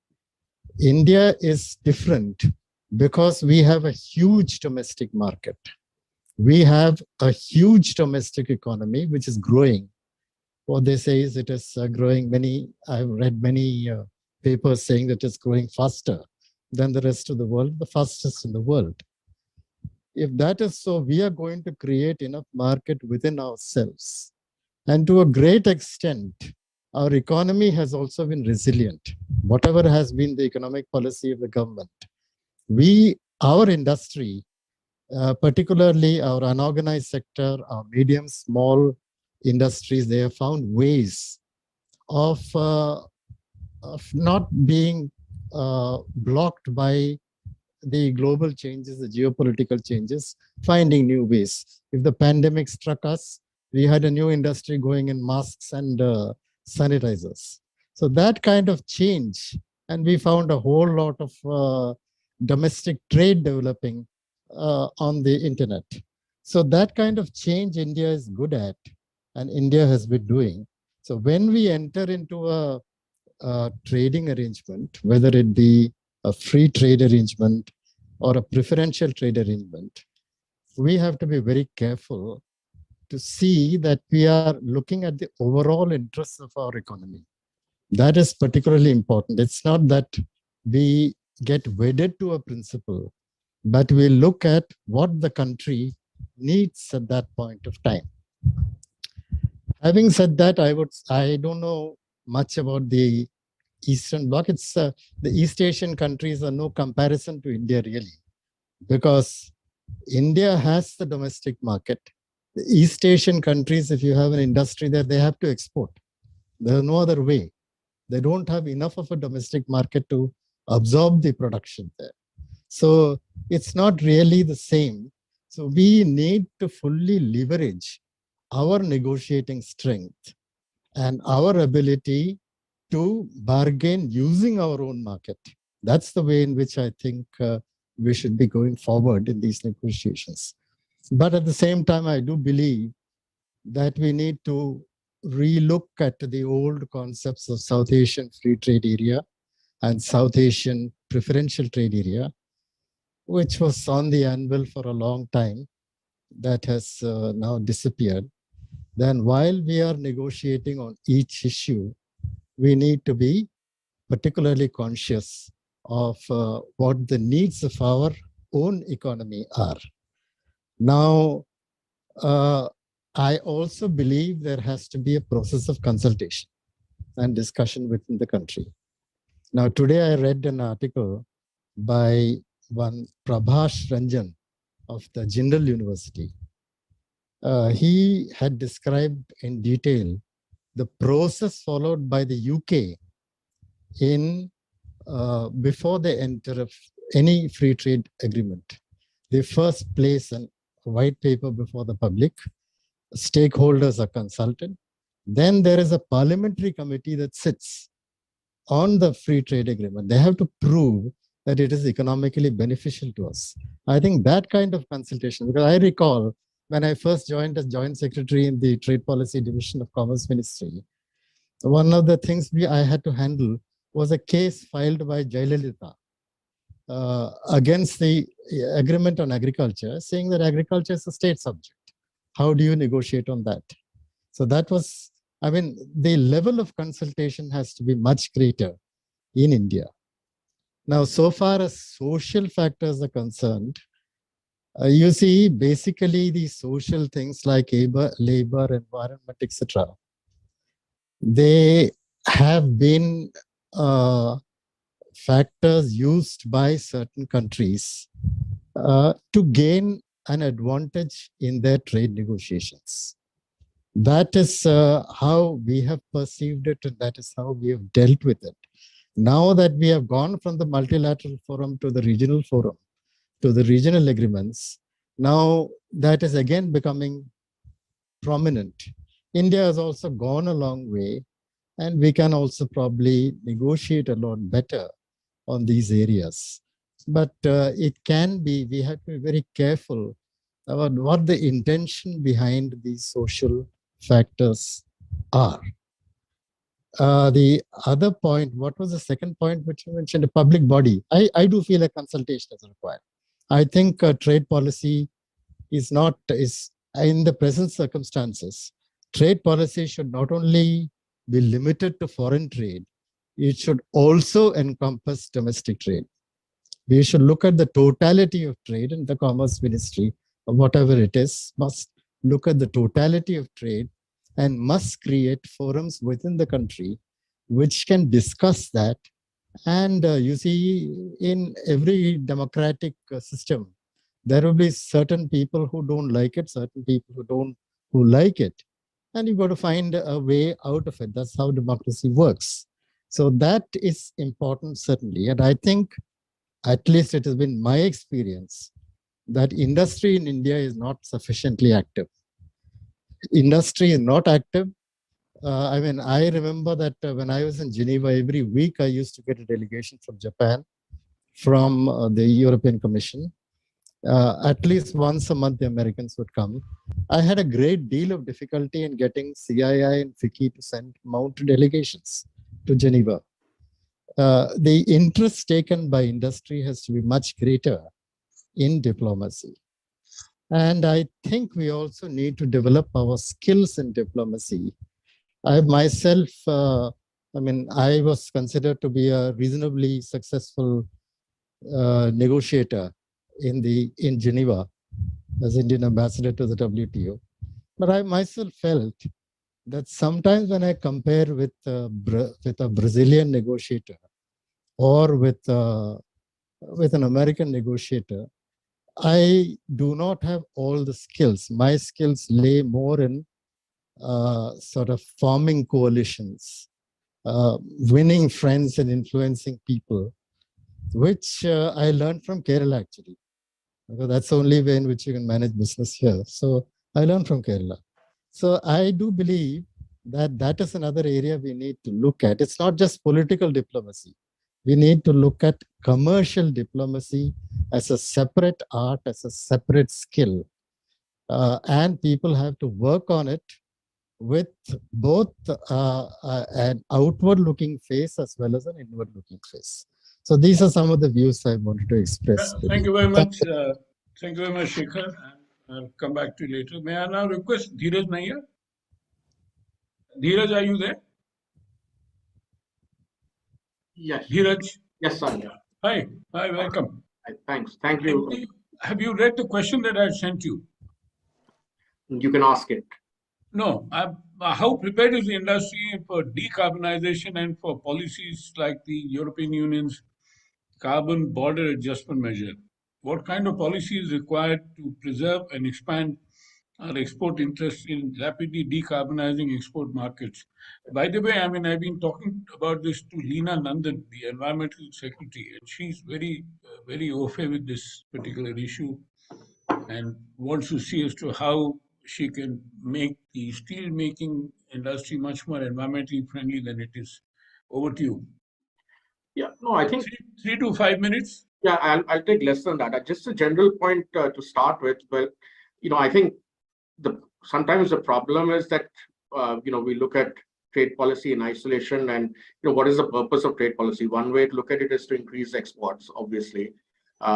India is different because we have a huge domestic market. We have a huge domestic economy, which is growing. What they say is it is growing I've read many papers saying that it's growing faster than the rest of the world, the fastest in the world. If that is so, we are going to create enough market within ourselves. And to a great extent, our economy has also been resilient. Whatever has been the economic policy of the government, our industry, particularly our unorganized sector, our medium, small industries, they have found ways of not being blocked by the global changes, the geopolitical changes, finding new ways. If the pandemic struck us, we had a new industry going in masks and sanitizers. So that kind of change, and we found a whole lot of domestic trade developing on the internet. So that kind of change India is good at, and India has been doing. So when we enter into a trading arrangement, whether it be a free trade arrangement or a preferential trade arrangement, we have to be very careful to see that we are looking at the overall interests of our economy. That is particularly important. It's not that we get wedded to a principle, but we look at what the country needs at that point of time. Having said that, I don't know much about the Eastern Bloc. It's the East Asian countries are no comparison to India really, because India has the domestic market. The East Asian countries, if you have an industry there, they have to export. There's no other way. They don't have enough of a domestic market to absorb the production there. So it's not really the same. So we need to fully leverage our negotiating strength and our ability to bargain using our own market. That's the way in which I think we should be going forward in these negotiations. But at the same time, I do believe that we need to relook at the old concepts of South Asian Free Trade Area and South Asian Preferential Trade Area, which was on the anvil for a long time, that has now disappeared. Then while we are negotiating on each issue, we need to be particularly conscious of what the needs of our own economy are. Now, I also believe there has to be a process of consultation and discussion within the country. Now, today I read an article by one Prabhash Ranjan of the Jindal University. He had described in detail the process followed by the UK in before they enter any free trade agreement. They first place a white paper before the public. Stakeholders are consulted. Then there is a parliamentary committee that sits on the free trade agreement. They have to prove that it is economically beneficial to us. I think that kind of consultation, because I recall when I first joined as Joint Secretary in the Trade Policy Division of Commerce Ministry, one of the things I had to handle was a case filed by Jayalalitha against the agreement on agriculture, saying that agriculture is a state subject. How do you negotiate on that? So that was, I mean, the level of consultation has to be much greater in India. Now, so far as social factors are concerned, you see, basically the social things like labor, environment, etc., they have been factors used by certain countries to gain an advantage in their trade negotiations. That is how we have perceived it, and that is how we have dealt with it. Now that we have gone from the multilateral forum to the regional forum, to the regional agreements, now that is again becoming prominent. India has also gone a long way, and we can also probably negotiate a lot better on these areas. But it can be, we have to be very careful about what the intention behind these social factors are. The other point, what was the second point which you mentioned, a public body? I do feel a consultation is required. I think trade policy is in the present circumstances, trade policy should not only be limited to foreign trade, it should also encompass domestic trade. We should look at the totality of trade, and the Commerce Ministry, or whatever it is, must look at the totality of trade and must create forums within the country which can discuss that. And you see, in every democratic system, there will be certain people who don't like it, certain people who like it. And you've got to find a way out of it. That's how democracy works. So that is important, certainly. And I think, at least it has been my experience, that industry in India is not sufficiently active. Industry is not active. I mean, I remember that when I was in Geneva, every week I used to get a delegation from Japan, from the European Commission. At least once a month, the Americans would come. I had a great deal of difficulty in getting CII and FICCI to mount delegations to Geneva. The interest taken by industry has to be much greater in diplomacy. And I think we also need to develop our skills in diplomacy. I myself, I was considered to be a reasonably successful negotiator in Geneva as Indian ambassador to the WTO. But I myself felt that sometimes when I compare with a Brazilian negotiator or with an American negotiator, I do not have all the skills. My skills lay more in sort of forming coalitions, winning friends and influencing people, which I learned from Kerala actually. Because that's the only way in which you can manage business here. So I learned from Kerala. So I do believe that that is another area we need to look at. It's not just political diplomacy. We need to look at commercial diplomacy as a separate art, as a separate skill. And people have to work on it with both an outward-looking face as well as an inward-looking face. So these are some of the views I wanted to express. Thank you very much. Thank you very much, Shekhar. I'll come back to you later. May I now request Dheeraj Nair? Dheeraj, are you there? Yes. Dheeraj? Yes, sir. Hi. Hi, welcome. Thanks. Thank you. Have you read the question that I sent you? You can ask it. No. How prepared is the industry for decarbonization and for policies like the European Union's carbon border adjustment measure? What kind of policy is required to preserve and expand our export interests in rapidly decarbonizing export markets? By the way, I mean, I've been talking about this to Leena Nandan, the environmental secretary, and she's very, very au fait with this particular issue and wants to see as to how she can make the steel making industry much more environmentally friendly than it is. Over to you. Yeah, no, I think 3 to 5 minutes. Yeah, I'll take less than that. Just a general point to start with. Well, I think sometimes the problem is that we look at trade policy in isolation, and what is the purpose of trade policy? One way to look at it is to increase exports, obviously,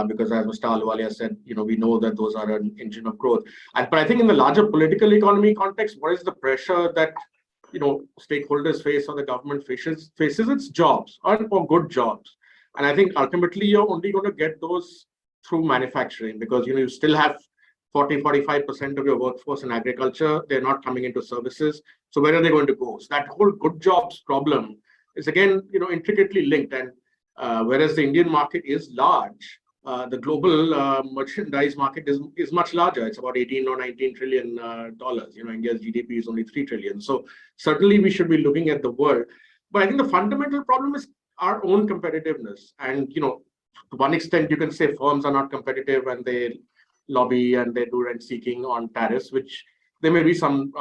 because as Mr. Ahluwalia said, we know that those are an engine of growth. But I think in the larger political economy context, what is the pressure that stakeholders face or the government faces its jobs or good jobs? And I think ultimately you're only going to get those through manufacturing, because you still have 40-45% of your workforce in agriculture. They're not coming into services. So where are they going to go? So that whole good jobs problem is again intricately linked. And whereas the Indian market is large, the global merchandise market is much larger. It's about 18 or 19 trillion dollars. India's GDP is only 3 trillion. So certainly we should be looking at the world. But I think the fundamental problem is our own competitiveness. And to one extent, you can say firms are not competitive and they lobby and they do rent seeking on tariffs, which there may be some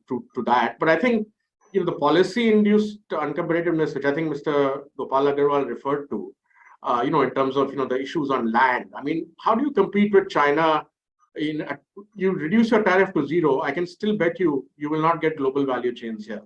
truth to that. But I think the policy-induced uncompetitiveness, which I think Mr. Gopal Agarwal referred to, in terms of the issues on land. I mean, how do you compete with China? You reduce your tariff to zero, I can still bet you will not get global value chains here,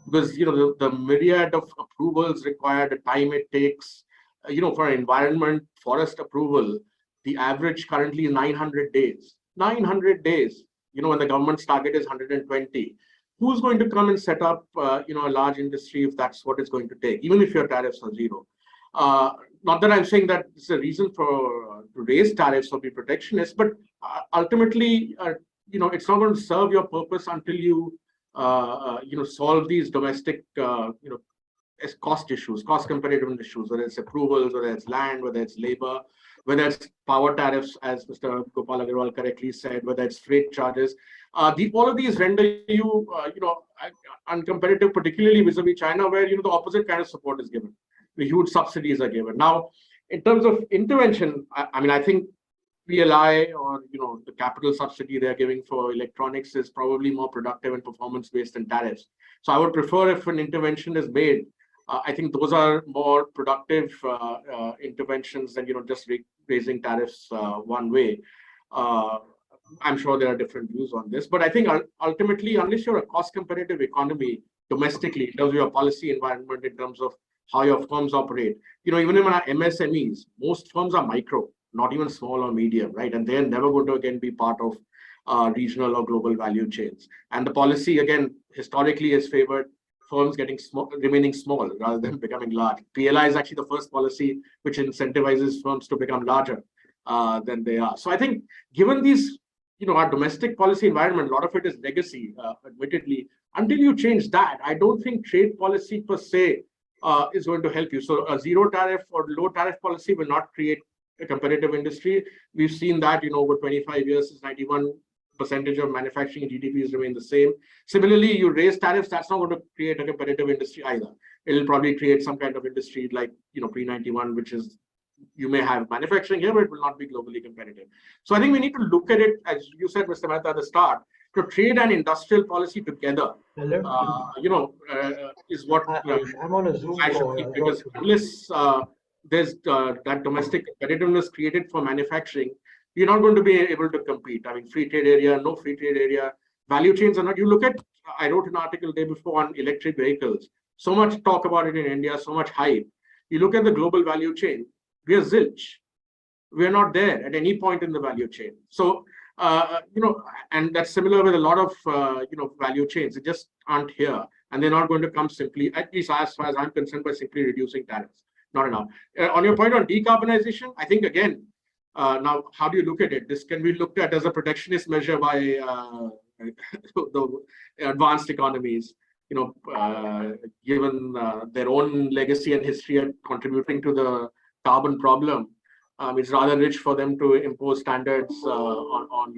because the myriad of approvals required, the time it takes, for environment, forest approval, the average currently is 900 days. 900 days. When the government's target is 120. Who's going to come and set up, a large industry if that's what it's going to take, even if your tariffs are zero? Not that I'm saying that it's a reason to raise tariffs or be protectionist, but ultimately, it's not going to serve your purpose until you, solve these domestic, cost issues, cost competitiveness issues, whether it's approvals, whether it's land, whether it's labor, whether it's power tariffs, as Mr. Gopal Agarwal correctly said, whether it's freight charges. All of these render you, uncompetitive, particularly vis-a-vis China, where the opposite kind of support is given. The huge subsidies are given. Now, in terms of intervention, I think PLI or the capital subsidy they're giving for electronics is probably more productive and performance-based than tariffs. So I would prefer if an intervention is made. I think those are more productive interventions than just raising tariffs one way. I'm sure there are different views on this, but I think ultimately, unless you're a cost-competitive economy domestically, in terms of your policy environment, in terms of how your firms operate, even in our MSMEs, most firms are micro, not even small or medium, right? And they're never going to again be part of regional or global value chains. And the policy again historically has favored firms remaining small rather than becoming large. PLI is actually the first policy which incentivizes firms to become larger than they are. So I think given these, our domestic policy environment, a lot of it is legacy, admittedly, Until you change that, I don't think trade policy per se is going to help you. So a zero tariff or low tariff policy will not create a competitive industry. We've seen that, over 25 years, since 91% of manufacturing GDP has remained the same. Similarly, you raise tariffs, that's not going to create a competitive industry either. It'll probably create some kind of industry like, pre-91, which is, you may have manufacturing here, but it will not be globally competitive. So I think we need to look at it, as you said, Mr. Mehta, at the start, to trade and industrial policy together. Is what I'm on a Zoom I should call. think, because unless there's that domestic competitiveness created for manufacturing, you're not going to be able to compete. I mean, free trade area, no free trade area, value chains are not. You look at, I wrote an article the day before on electric vehicles. So much talk about it in India, so much hype. You look at the global value chain, we are zilch. We are not there at any point in the value chain. So, and that's similar with a lot of, value chains. They just aren't here. And they're not going to come simply, at least as far as I'm concerned, by simply reducing tariffs. Not enough. On your point on decarbonization, I think, again, now, how do you look at it? This can be looked at as a protectionist measure by the advanced economies, given their own legacy and history and contributing to the carbon problem. It's rather rich for them to impose standards on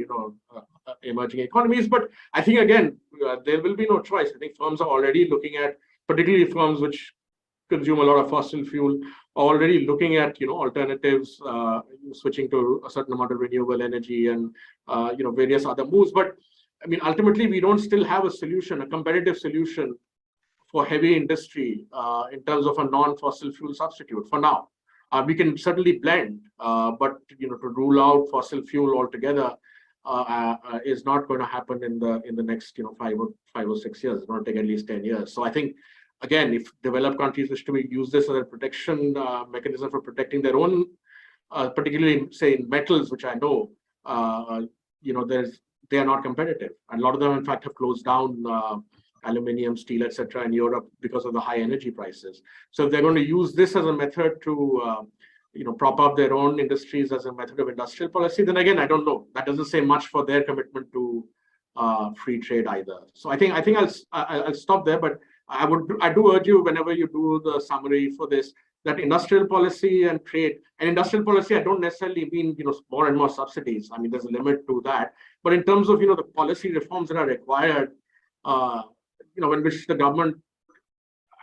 emerging economies. But I think, again, there will be no choice. I think firms are already looking at, particularly firms which consume a lot of fossil fuel, are already looking at alternatives, switching to a certain amount of renewable energy and various other moves. But I mean, ultimately, we don't still have a solution, a competitive solution for heavy industry in terms of a non-fossil fuel substitute for now. We can certainly blend, but to rule out fossil fuel altogether is not going to happen in the next 5 or 6 years. It's going to take at least 10 years. So I think, again, if developed countries wish to use this as a protection mechanism for protecting their own, particularly say in metals, which I know, they are not competitive, and a lot of them, in fact, have closed down. Aluminium, steel, etc., in Europe because of the high energy prices. So if they're going to use this as a method to, prop up their own industries as a method of industrial policy, then again, I don't know. That doesn't say much for their commitment to free trade either. So I think I'll stop there. But I do urge you, whenever you do the summary for this, that industrial policy and trade, and industrial policy, I don't necessarily mean more and more subsidies. I mean, there's a limit to that. But in terms of the policy reforms that are required. In which the government,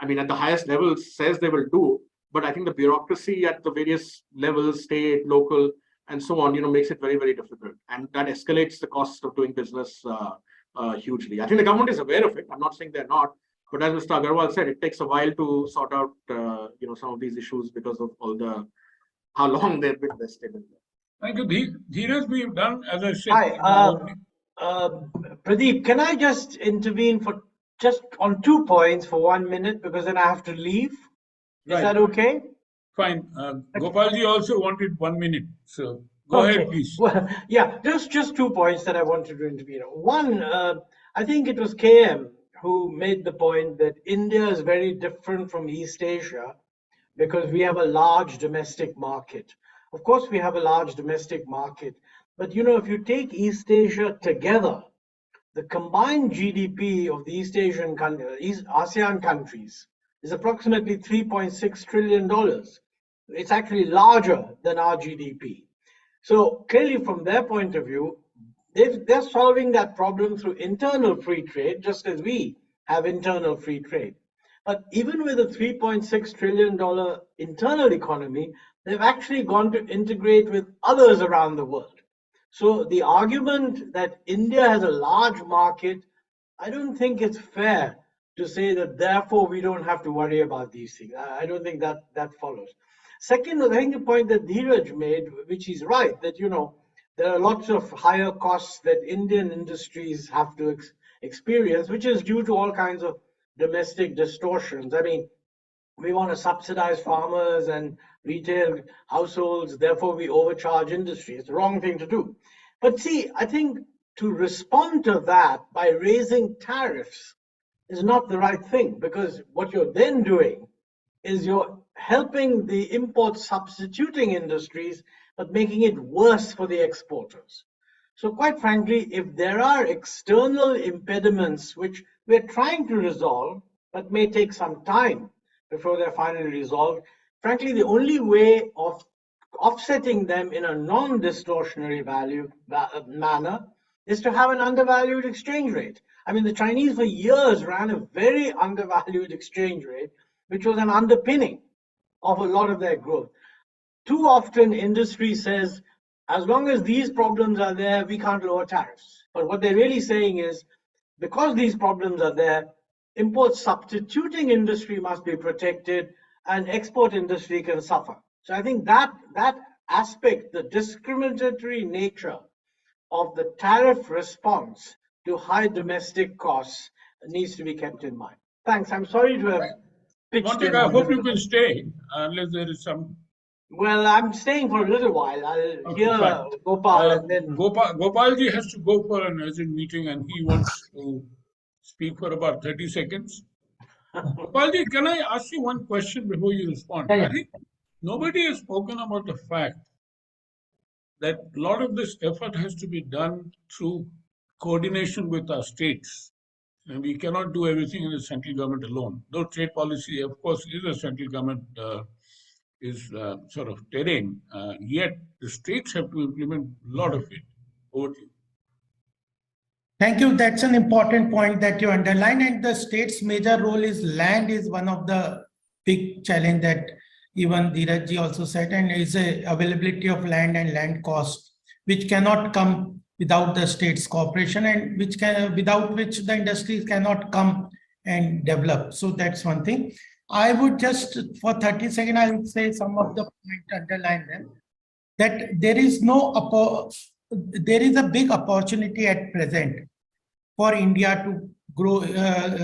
I mean, at the highest level says they will do, but I think the bureaucracy at the various levels, state, local, and so on, makes it very, very difficult. And that escalates the cost of doing business hugely. I think the government is aware of it. I'm not saying they're not, but as Mr. Agarwal said, it takes a while to sort out, some of these issues because of how long they've been vested in them. Thank you. Dheeraj, we've done, as I said. Hi, Pradeep, can I just intervene for just on 2 points for 1 minute, because then I have to leave? Is that okay? Fine. Gopalji also wanted 1 minute. So go ahead, please. Well, yeah, just 2 points that I wanted to intervene on. One, I think it was KM who made the point that India is very different from East Asia because we have a large domestic market. Of course, we have a large domestic market, but if you take East Asia together, the combined GDP of the East Asian countries, ASEAN countries, is approximately $3.6 trillion. It's actually larger than our GDP. So clearly, from their point of view, they're solving that problem through internal free trade, just as we have internal free trade. But even with a $3.6 trillion internal economy, they've actually gone to integrate with others around the world. So the argument that India has a large market, I don't think it's fair to say that therefore we don't have to worry about these things. I don't think that follows. Second, I think the point that Dheeraj made, which is right, that there are lots of higher costs that Indian industries have to experience, which is due to all kinds of domestic distortions. I mean, we want to subsidize farmers and retail households, therefore we overcharge industry. It's the wrong thing to do. But see, I think to respond to that by raising tariffs is not the right thing, because what you're then doing is you're helping the import substituting industries, but making it worse for the exporters. So quite frankly, if there are external impediments which we're trying to resolve, but may take some time before they're finally resolved, frankly, the only way of offsetting them in a non-distortionary manner is to have an undervalued exchange rate. I mean, the Chinese for years ran a very undervalued exchange rate, which was an underpinning of a lot of their growth. Too often industry says, as long as these problems are there, we can't lower tariffs. But what they're really saying is, because these problems are there, import substituting industry must be protected and export industry can suffer. So I think that aspect, the discriminatory nature of the tariff response to high domestic costs needs to be kept in mind. Thanks. I'm sorry to have pitched Montek, in I on hope this. you can stay unless there is some. Well, I'm staying for a little while. I'll Okay, hear fine. Gopal and then. Gopalji has to go for an urgent meeting and he wants to speak for about 30 seconds. Gopalji, can I ask you one question before you respond? Yeah, yeah. I think nobody has spoken about the fact that a lot of this effort has to be done through coordination with our states. And we cannot do everything in the central government alone. Though trade policy, of course, is a central government sort of terrain, yet the states have to implement a lot of it. Over to you. Thank you. That's an important point that you underline. And the state's major role is land is one of the big challenge that even Dheerajji also said, and is a availability of land and land cost, which cannot come without the state's cooperation and without which the industries cannot come and develop. So that's one thing. I would just, for 30 seconds, I would say some of the points underline them, that there is a big opportunity at present for India to grow,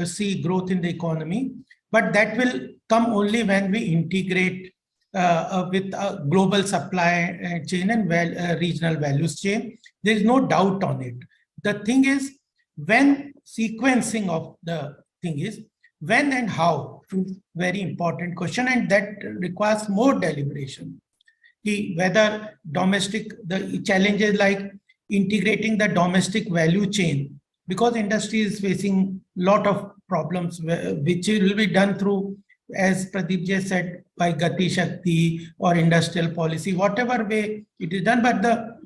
see growth in the economy, but that will come only when we integrate with a global supply chain and regional values chain. There is no doubt on it. The thing is, when sequencing of the thing is, when and how is very important question, and that requires more deliberation. Whether the challenges like integrating the domestic value chain, because industry is facing a lot of problems, which will be done through, as Pradeep just said, by Gati Shakti or industrial policy, whatever way it is done, but the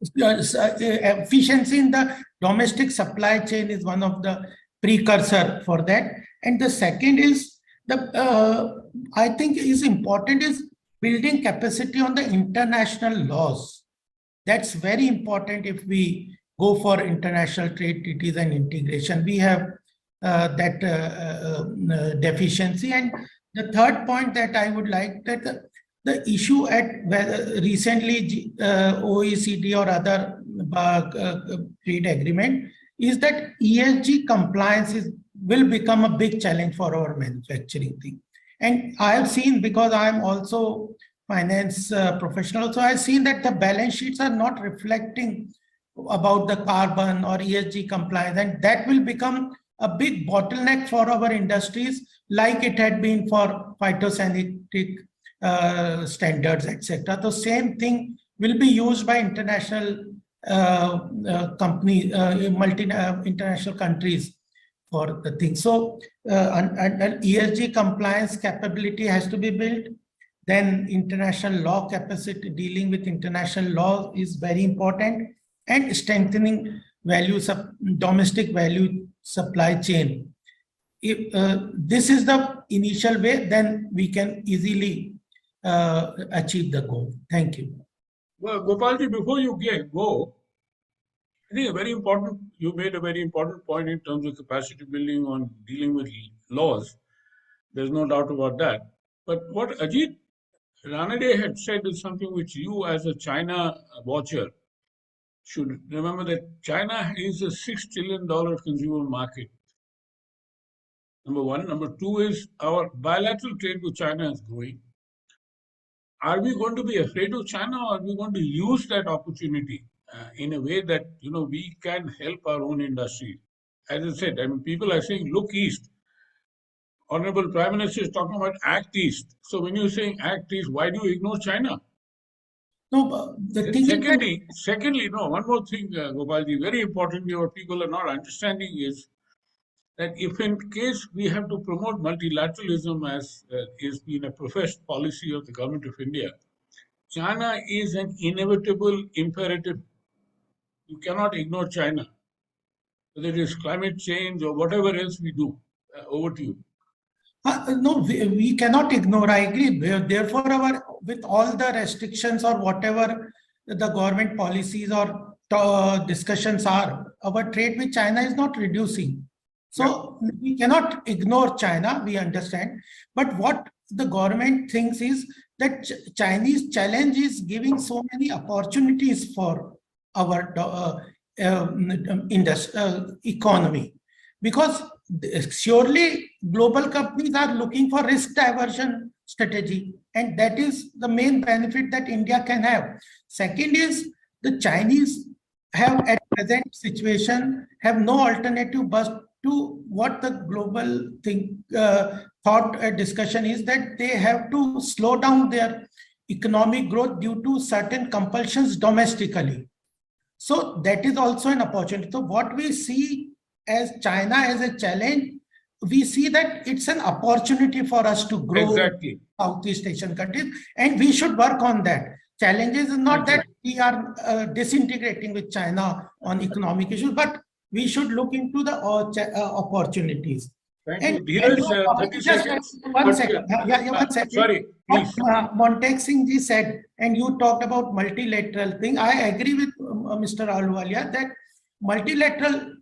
efficiency in the domestic supply chain is one of the precursor for that. And the second is, I think is important is building capacity on the international laws. That's very important if we go for international trade treaties and integration. We have that deficiency. And the third point that I would like, that the issue at recently OECD or other trade agreement is that ESG compliance will become a big challenge for our manufacturing thing. And I have seen, because I am also finance professional, so I've seen that the balance sheets are not reflecting about the carbon or ESG compliance, and that will become a big bottleneck for our industries, like it had been for phytosanitary standards, etc. The same thing will be used by international companies, international countries for the thing. So and ESG compliance capability has to be built. Then international law capacity, dealing with international law is very important, and strengthening domestic value supply chain. If this is the initial way, then we can easily achieve the goal. Thank you. Well, Gopalji, before you go, I think you made a very important point in terms of capacity building on dealing with laws. There's no doubt about that. But what Ajit Ranade had said is something which you, as a China watcher, should remember, that China is a $6 trillion consumer market. Number one. Number two is our bilateral trade with China is growing. Are we going to be afraid of China, or are we going to use that opportunity in a way that we can help our own industry? As I said, I mean, people are saying, look east. Honorable Prime Minister is talking about Act East. So when you're saying Act East, why do you ignore China? No, the thing is that Secondly, no, one more thing, Gopalji, very importantly, what people are not understanding is that if in case we have to promote multilateralism as is been a professed policy of the government of India, China is an inevitable imperative. You cannot ignore China, whether it is climate change or whatever else we do. Over to you. no, we cannot ignore. I agree. Therefore, with all the restrictions or whatever the government policies or discussions are, our trade with China is not reducing. So we cannot ignore China. We understand, but what the government thinks is that Chinese challenge is giving so many opportunities for our economy, because surely global companies are looking for risk diversion strategy, and that is the main benefit that India can have. Second is the Chinese have at present situation have no alternative but to what the global thought discussion is, that they have to slow down their economic growth due to certain compulsions domestically. So that is also an opportunity. So what we see as China as a challenge, we see that it's an opportunity for us to grow Exactly. Southeast Asian countries, and we should work on that. Challenges is not that we are disintegrating with China on economic issues, but we should look into the opportunities. Thank you. Dheeraj, 30 seconds. One second. One second. Sorry, please. Montek Singh ji said, and you talked about multilateral thing. I agree with Mr. Ahluwalia that multilateral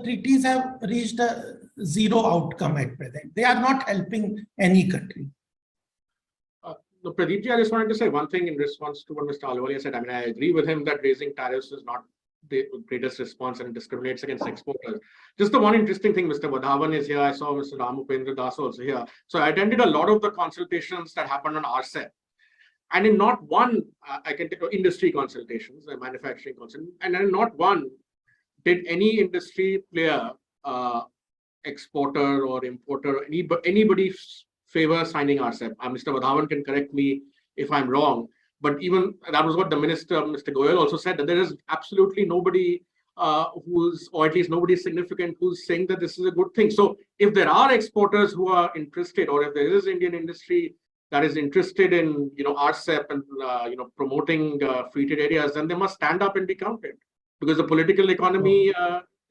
treaties have reached a zero outcome at present. They are not helping any country. Pradeep ji, I just wanted to say one thing in response to what Mr. Ahluwalia said. I mean, I agree with him that raising tariffs is not the greatest response and discriminates against exporters. Just the one interesting thing, Mr. Vadhavan is here. I saw Mr. Ramupendra Das also here. So I attended a lot of the consultations that happened on RCEP. And in not one, I can take industry consultations, manufacturing consultations, and in not one did any industry player, exporter or importer, anybody favor signing RCEP. Mr. Vadhavan can correct me if I'm wrong. But even that was what the minister, Mr. Goyal, also said, that there is absolutely nobody who's, or at least nobody significant, who's saying that this is a good thing. So if there are exporters who are interested, or if there is Indian industry that is interested in, RCEP and, promoting free trade areas, then they must stand up and be counted, because the political economy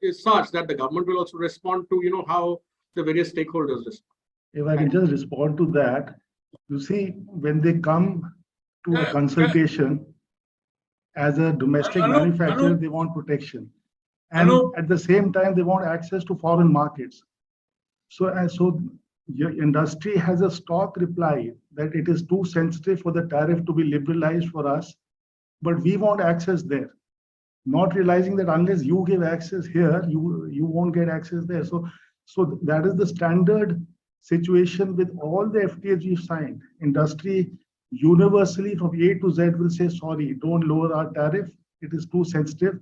is such that the government will also respond to, how the various stakeholders respond. If I can just respond to that, you see, when they come to a consultation as a domestic manufacturer, they want protection, and at the same time they want access to foreign markets. So your industry has a stock reply that it is too sensitive for the tariff to be liberalized for us, but we want access there, not realizing that unless you give access here, you won't get access there. So that is the standard situation with all the FTAs we've signed. Industry universally from A to Z will say, sorry, don't lower our tariff, it is too sensitive,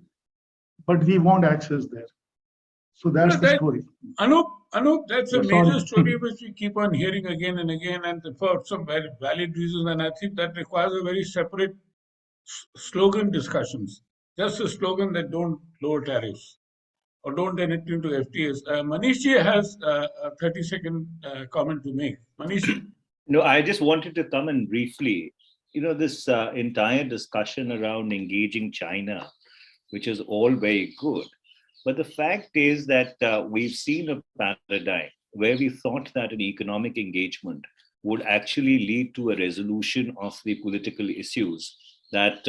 but we want access there. So that's the story. Anup, that's a major story which we keep on hearing again and again, and for some very valid reasons, and I think that requires a very separate slogan discussions. Just a slogan that don't lower tariffs or don't enter into FTAs. Manish has a 30-second comment to make. Manish. No, I just wanted to come in briefly. This entire discussion around engaging China, which is all very good. But the fact is that we've seen a paradigm where we thought that an economic engagement would actually lead to a resolution of the political issues that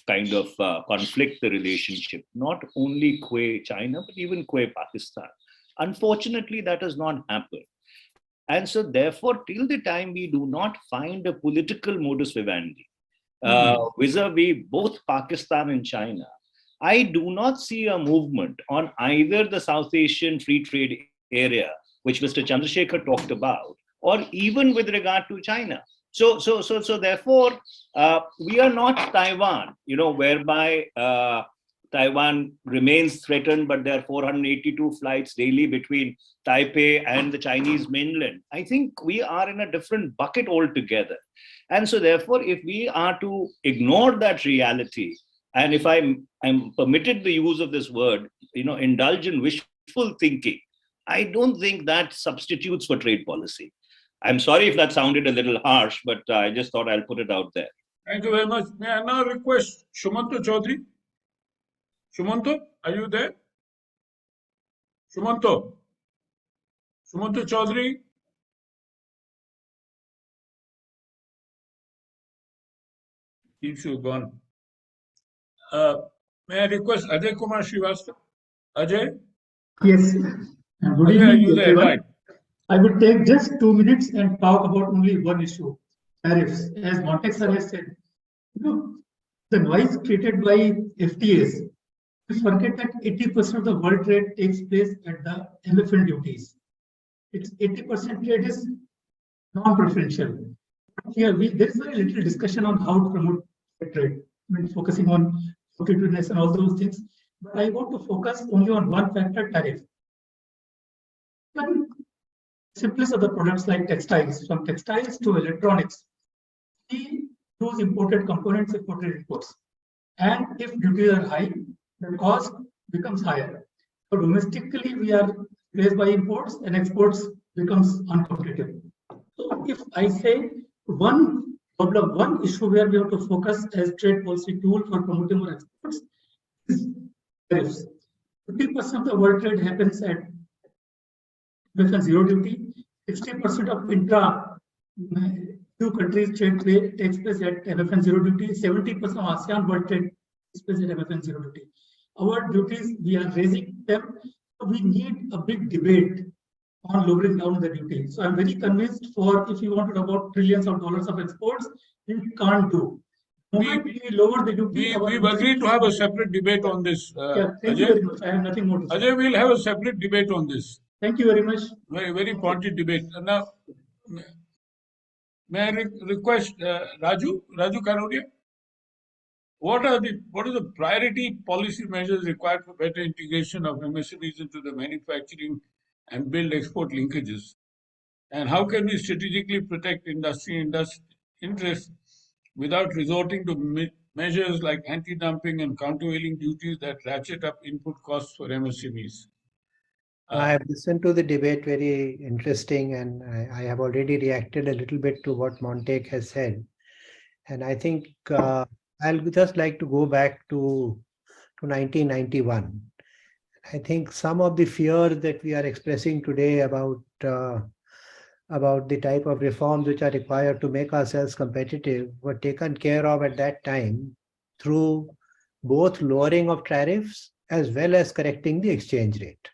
kind of conflict the relationship, not only Quay China, but even Quay Pakistan. Unfortunately, that has not happened. And so therefore, till the time we do not find a political modus vivendi vis-a-vis both Pakistan and China, I do not see a movement on either the South Asian free trade area, which Mr. Chandrasekhar talked about, or even with regard to China. So therefore, we are not Taiwan, whereby Taiwan remains threatened, but there are 482 flights daily between Taipei and the Chinese mainland. I think we are in a different bucket altogether. And so therefore, if we are to ignore that reality, and if I'm permitted the use of this word, indulge in wishful thinking, I don't think that substitutes for trade policy. I'm sorry if that sounded a little harsh, but I just thought I'll put it out there. Thank you very much. May I now request Shumanto Chaudhary? Shumanto, are you there? Shumanto Chaudhary? Seems you've gone. May I request Ajay Kumar Srivastava? Ajay? Yes. Good Ajay, are evening, you there? everyone. Right. I would take just 2 minutes and talk about only one issue, tariffs. As Montek sir has said, the noise created by FTAs, we forget that 80% of the world trade takes place at the MFN duties. It's 80% trade is non-preferential. Here, there is very little discussion on how to promote trade. Focusing on competitiveness and all those things. But I want to focus only on one factor, tariff. Simplest of the products like textiles, from textiles to electronics, we use imported components, imported imports. And if duties are high, the cost becomes higher. So domestically, we are placed by imports and exports becomes uncompetitive. So if I say one problem, one issue where we have to focus as trade policy tool for promoting our exports is tariffs. 50% of the world trade happens at MFN zero duty. 60% of intra two countries trade takes place at MFN zero duty. 70% of ASEAN world trade takes place at MFN zero duty. Our duties, we are raising them. So we need a big debate on lowering down the duty. So I'm very convinced if you want to talk about trillions of dollars of exports, we can't do. We lower the duty. We've agreed to have a separate debate on this. Thank you very much. I have nothing more to say. Ajay, we'll have a separate debate on this. Thank you very much. Very, very pointed debate. Now, may I request Raju Kanodia? What are the priority policy measures required for better integration of MSMEs into the manufacturing and build export linkages? And how can we strategically protect industry interests without resorting to measures like anti-dumping and countervailing duties that ratchet up input costs for MSMEs? I have listened to the debate, very interesting, and I have already reacted a little bit to what Montek has said. And I think I'll just like to go back to 1991. I think some of the fears that we are expressing today about the type of reforms which are required to make ourselves competitive were taken care of at that time through both lowering of tariffs as well as correcting the exchange rate.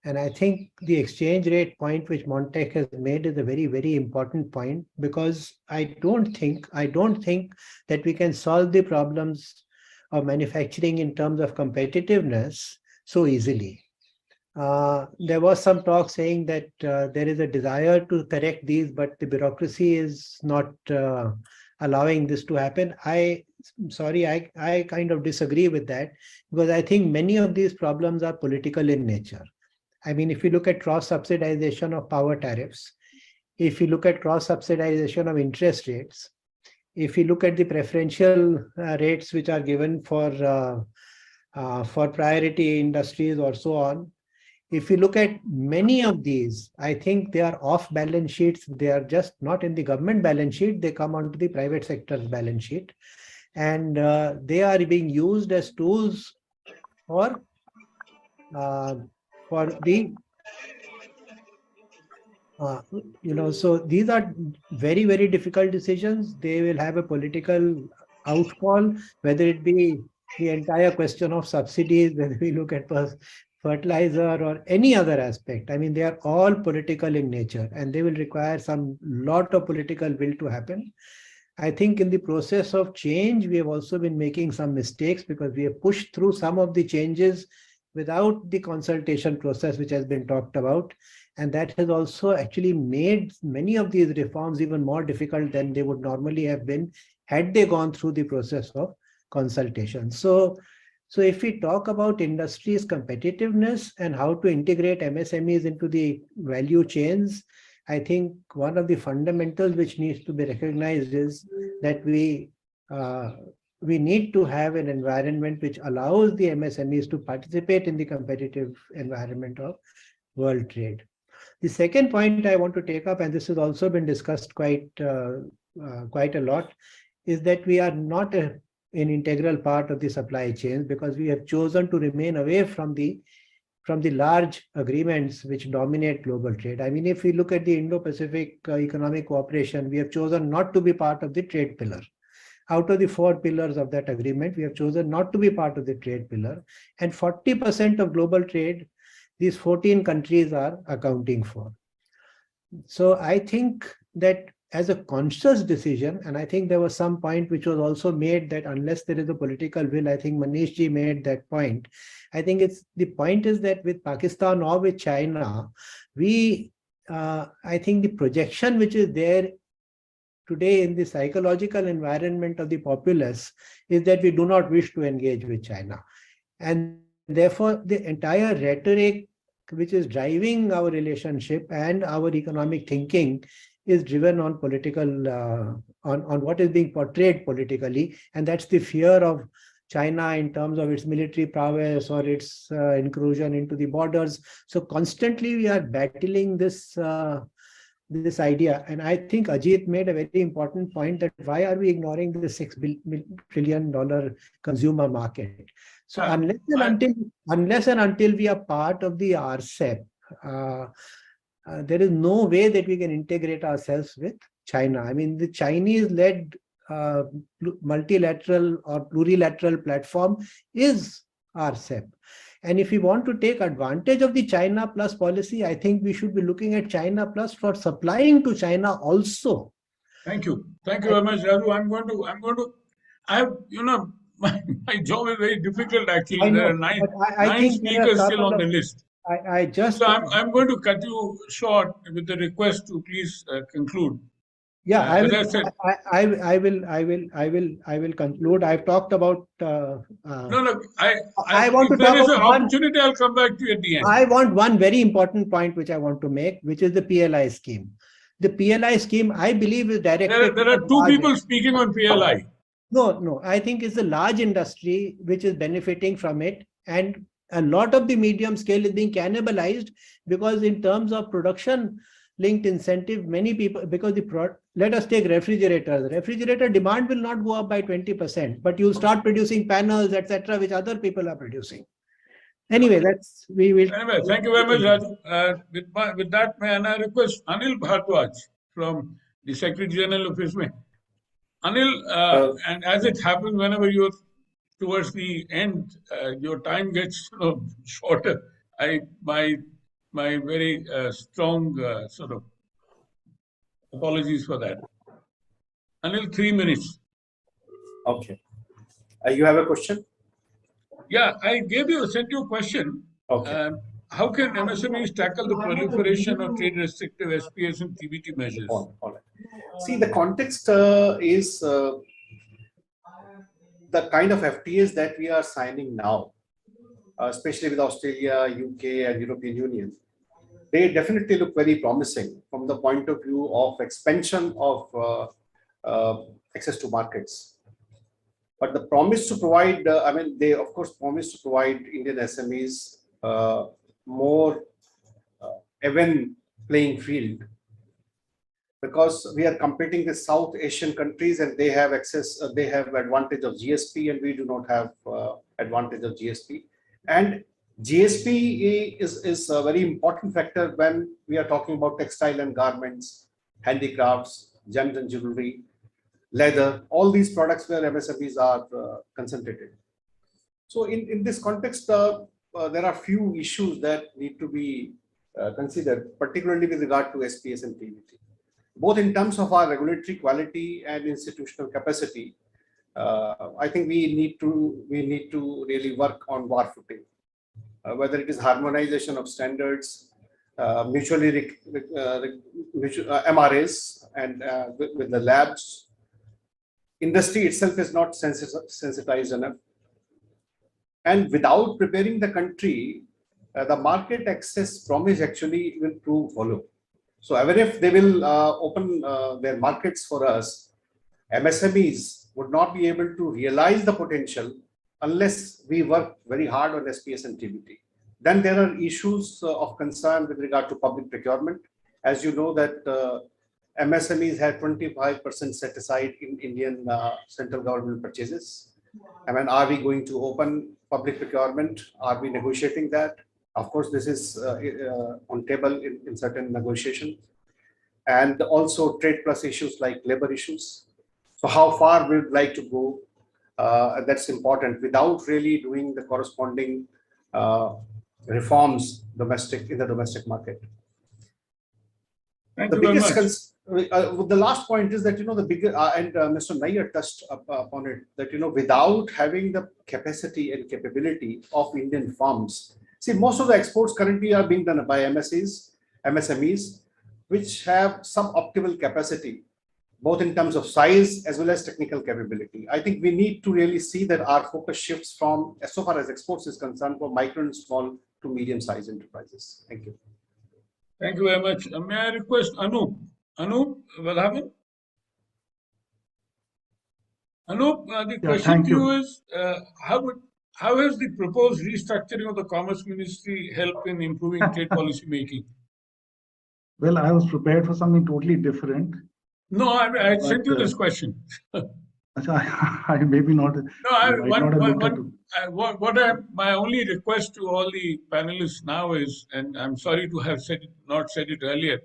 And I think the exchange rate point which Montek has made is a very, very important point, because I don't think that we can solve the problems of manufacturing in terms of competitiveness so easily. There was some talk saying that there is a desire to correct these, but the bureaucracy is not allowing this to happen. I kind of disagree with that, because I think many of these problems are political in nature. I mean, if you look at cross-subsidization of power tariffs, if you look at cross-subsidization of interest rates, if you look at the preferential rates which are given for priority industries or so on, if you look at many of these, I think they are off balance sheets. They are just not in the government balance sheet. They come onto the private sector's balance sheet, and they are being used as tools for the so these are very, very difficult decisions. They will have a political outfall, whether it be the entire question of subsidies, whether we look at fertilizer or any other aspect. I mean, they are all political in nature, and they will require some lot of political will to happen. I think in the process of change, we have also been making some mistakes, because we have pushed through some of the changes without the consultation process which has been talked about. And that has also actually made many of these reforms even more difficult than they would normally have been had they gone through the process of consultation. So So if we talk about industry's competitiveness and how to integrate MSMEs into the value chains, I think one of the fundamentals which needs to be recognized is that we need to have an environment which allows the MSMEs to participate in the competitive environment of world trade. The second point I want to take up, and this has also been discussed quite a lot, is that we are not an integral part of the supply chain because we have chosen to remain away from the large agreements which dominate global trade. I mean, if we look at the Indo-Pacific Economic Cooperation, we have chosen not to be part of the trade pillar. Out of the 4 pillars of that agreement, we have chosen not to be part of the trade pillar. And 40% of global trade, these 14 countries are accounting for. So I think that as a conscious decision, and I think there was some point which was also made that unless there is a political will, I think Manish ji made that point. I think the point is that with Pakistan or with China, I think the projection which is there today in the psychological environment of the populace is that we do not wish to engage with China. And therefore, the entire rhetoric which is driving our relationship and our economic thinking is driven on political, on what is being portrayed politically. And that's the fear of China in terms of its military prowess or its incursion into the borders. So constantly we are battling this idea. And I think Ajit made a very important point that why are we ignoring the $6 trillion consumer market? So unless and until we are part of the RCEP, there is no way that we can integrate ourselves with China. I mean, the Chinese-led multilateral or plurilateral platform is RCEP. And if we want to take advantage of the China Plus policy, I think we should be looking at China Plus for supplying to China also. Thank you. Thank you very much, Raju. My job is very difficult actually. There are nine speakers still on the list. So I'm going to cut you short with the request to please conclude. Yeah, I will conclude. I've talked about. I want to talk about an opportunity. I'll come back to you at the end. I want one very important point which I want to make, which is the PLI scheme. The PLI scheme, I believe, is directed. There are 2 people speaking on PLI. No. I think it's a large industry which is benefiting from it, and a lot of the medium scale is being cannibalized because in terms of production linked incentive, many people, because let us take refrigerators. Refrigerator demand will not go up by 20%, but you'll start producing panels, etc., which other people are producing. Anyway, Anyway, thank you very much, Raju. With that, may I request Anil Bhardwaj from the Secretary General of ISME. Anil, and as it happens, whenever you're towards the end, your time gets shorter. My very strong sort of apologies for that. Anil, 3 minutes. Okay. You have a question? Yeah, I sent you a question. Okay. How can MSMEs tackle the proliferation of trade restrictive SPS and TBT measures? All right. See, the context is the kind of FTAs that we are signing now, especially with Australia, UK, and European Union. They definitely look very promising from the point of view of expansion of access to markets. But the promise to provide, they of course promise to provide Indian SMEs more even playing field, because we are competing with South Asian countries and they have access, they have advantage of GSP and we do not have advantage of GSP. And GSP is a very important factor when we are talking about textile and garments, handicrafts, gems and jewelry, leather, all these products where MSMEs are concentrated. So in this context, there are few issues that need to be considered, particularly with regard to SPS and TBT. Both in terms of our regulatory quality and institutional capacity, I think we need to really work on war footing. Whether it is harmonization of standards, mutually MRAs, and with the labs. Industry itself is not sensitized enough. And without preparing the country, the market access promise actually will prove hollow. So even if they will open their markets for us, MSMEs would not be able to realize the potential unless we work very hard on SPS and TBT. Then there are issues of concern with regard to public procurement. As you know that MSMEs had 25% set aside in Indian central government purchases. I mean, are we going to open public procurement? Are we negotiating that? Of course, this is on table in certain negotiations. And also trade plus issues like labor issues. So how far we would like to go, that's important without really doing the corresponding reforms in the domestic market. Thank The you very biggest much. the last point is that, you know, the bigger, and Mr. Nair touched upon it, that, you know, without having the capacity and capability of Indian firms, see, most of the exports currently are being done by MSMEs, which have suboptimal capacity, both in terms of size as well as technical capability. I think we need to really see that our focus shifts from, as so far as exports is concerned, from micro and small to medium-sized enterprises. Thank you. Thank you very much. May I request Anup? Anup, Valhavan? Anup, the question to you is, how has the proposed restructuring of the Commerce Ministry helped in improving trade policy making? Well, I was prepared for something totally different. No, I sent you this question. I maybe not. No, my only request to all the panelists now is, and I'm sorry to have not said it earlier,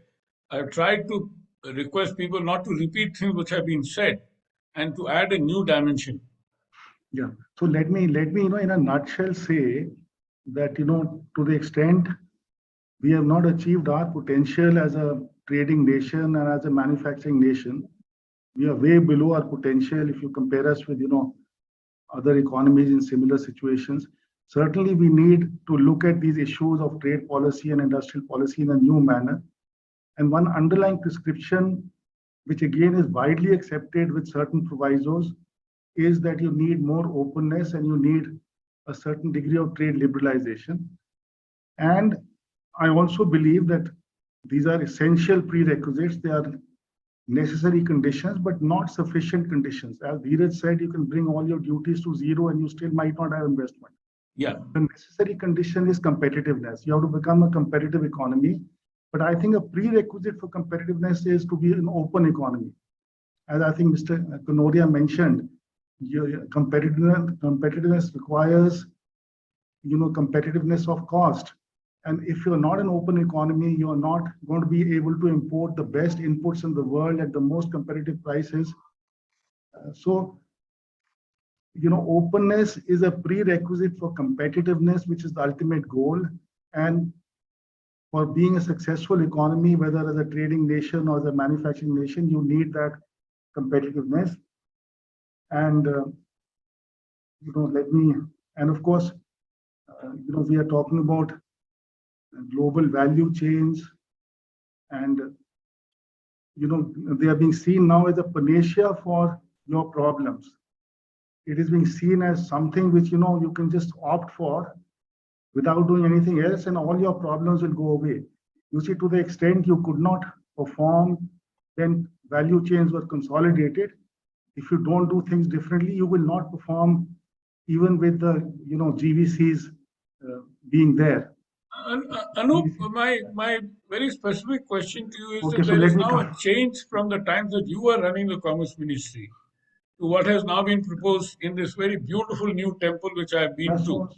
I've tried to request people not to repeat things which have been said and to add a new dimension. Yeah. So let me, you know, in a nutshell say that, you know, to the extent we have not achieved our potential as a trading nation and as a manufacturing nation, we are way below our potential if you compare us with, you know, other economies in similar situations. Certainly, we need to look at these issues of trade policy and industrial policy in a new manner. And one underlying prescription, which again is widely accepted with certain provisos, is that you need more openness and you need a certain degree of trade liberalization. And I also believe that these are essential prerequisites. They are necessary conditions, but not sufficient conditions. As Dheeraj said, you can bring all your duties to zero and you still might not have investment. Yeah. The necessary condition is competitiveness. You have to become a competitive economy. But I think a prerequisite for competitiveness is to be an open economy. As I think Mr. Kanoria mentioned, competitiveness requires, you know, competitiveness of cost. And if you're not an open economy, you're not going to be able to import the best inputs in the world at the most competitive prices. So, you know, openness is a prerequisite for competitiveness, which is the ultimate goal. And for being a successful economy, whether as a trading nation or as a manufacturing nation, you need that competitiveness. And, you know, and of course, you know, we are talking about global value chains, and, you know, they are being seen now as a panacea for your problems. It is being seen as something which, you know, you can just opt for without doing anything else, and all your problems will go away. You see, to the extent you could not perform when value chains were consolidated, if you don't do things differently, you will not perform even with the, you know, GVCs being there. Anup, my very specific question to you is Okay, that so there let is me now a change from the times that you were running the Commerce Ministry to what has now been proposed in this very beautiful new temple which I have been to.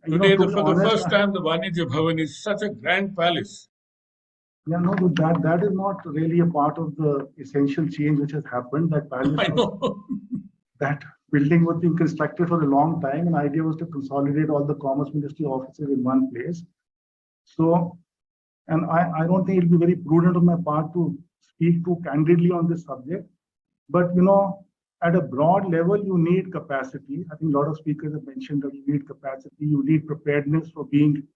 Today, for the first time, the Vanijya Bhavan is such a grand palace. Yeah, no, that is not really a part of the essential change which has happened. That palace, that building was being constructed for a long time, and the idea was to consolidate all the Commerce Ministry offices in one place. So, and I don't think it'll be very prudent on my part to speak too candidly on this subject. But, you know, at a broad level, you need capacity. I think a lot of speakers have mentioned that you need capacity, you need preparedness for being,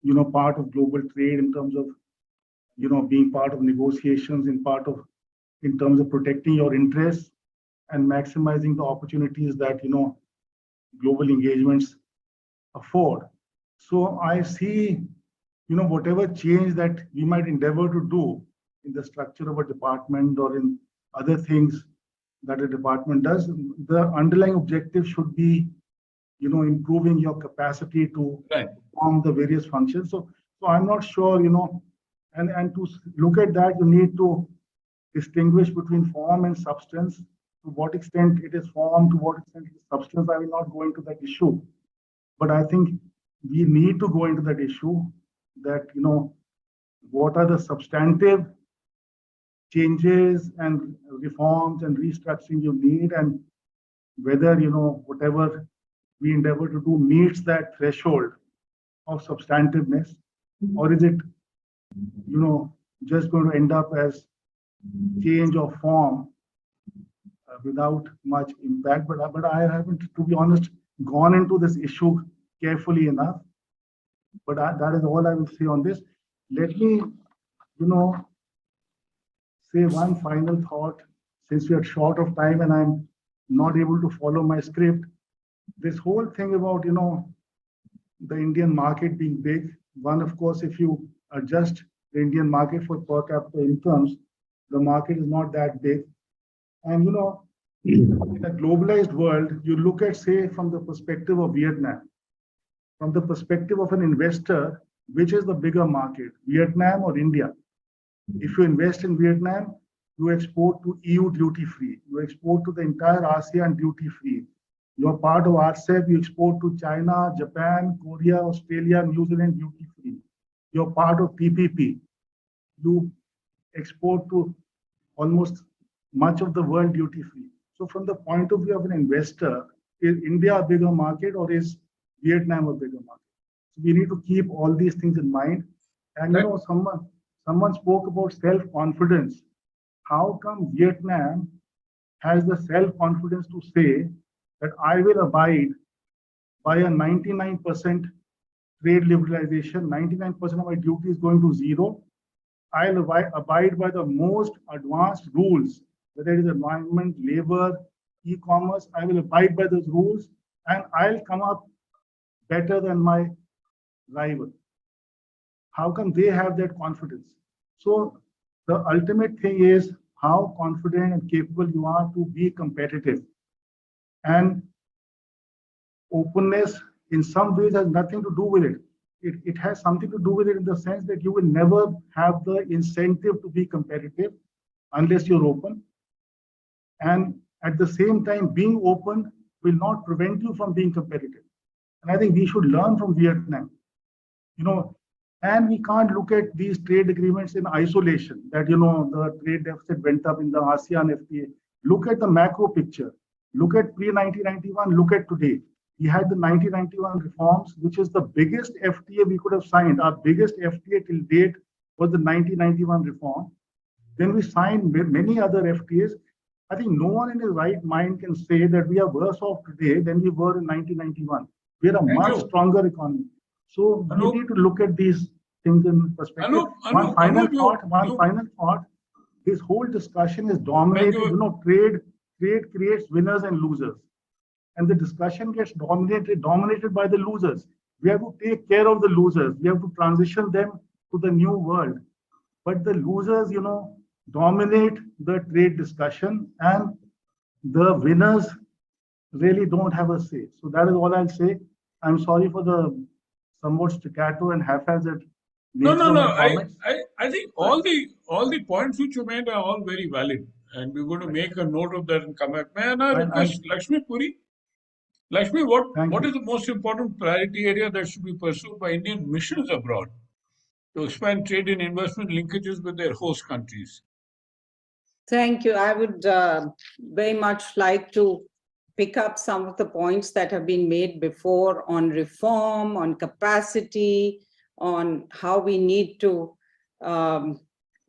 you know, part of global trade in terms of, you know, being part of negotiations, in terms of protecting your interests and maximizing the opportunities that, you know, global engagements afford. So I see, whatever change that we might endeavor to do in the structure of a department or in other things that a department does, the underlying objective should be, improving your capacity to perform the various functions. So I'm not sure, and to look at that, you need to distinguish between form and substance. To what extent it is form, to what extent it is substance, I will not go into that issue. But I think we need to go into that issue that, what are the substantive changes and reforms and restructuring you need, and whether, whatever we endeavor to do meets that threshold of substantiveness, or is it, just going to end up as change of form without much impact. But I haven't, to be honest, gone into this issue carefully enough. But that is all I will say on this. Let me, say one final thought, since we are short of time and I'm not able to follow my script. This whole thing about, the Indian market being big. One, of course, if you adjust the Indian market for per capita incomes, the market is not that big. And, in a globalized world, you look at, say, from the perspective of Vietnam, from the perspective of an investor, which is the bigger market, Vietnam or India? If you invest in Vietnam, you export to EU duty-free. You export to the entire ASEAN duty-free. You're part of RCEP, you export to China, Japan, Korea, Australia, New Zealand duty-free. You're part of TPP. You export to almost much of the world duty-free. So from the point of view of an investor, is India a bigger market or is Vietnam a bigger market? So we need to keep all these things in mind. And someone spoke about self-confidence. How come Vietnam has the self-confidence to say that I will abide by a 99% trade liberalization, 99% of my duty is going to zero. I'll abide by the most advanced rules, whether it is environment, labor, e-commerce. I will abide by those rules and I'll come up better than my rival. How come they have that confidence? So the ultimate thing is how confident and capable you are to be competitive. And openness in some ways has nothing to do with it. It has something to do with it in the sense that you will never have the incentive to be competitive unless you're open. And at the same time, being open will not prevent you from being competitive. And I think we should learn from Vietnam. And we can't look at these trade agreements in isolation, that, the trade deficit went up in the ASEAN FTA. Look at the macro picture. Look at pre-1991, look at today. We had the 1991 reforms, which is the biggest FTA we could have signed. Our biggest FTA till date was the 1991 reform. Then we signed many other FTAs. I think no one in his right mind can say that we are worse off today than we were in 1991. We are a much stronger economy. So we need to look at these things in perspective. One final thought. This whole discussion is dominated. Trade creates winners and losers, and the discussion gets dominated by the losers. We have to take care of the losers. We have to transition them to the new world. But the losers, dominate the trade discussion, and the winners really don't have a say. So that is all I'll say. I'm sorry for the somewhat staccato and haphazard. No. I think all the points which you made are all very valid, and we're going to make a note of that and come back. May I request Lakshmi Puri? Lakshmi, what is the most important priority area that should be pursued by Indian missions abroad to expand trade and investment linkages with their host countries? Thank you. I would very much like to pick up some of the points that have been made before on reform, on capacity, on how we need to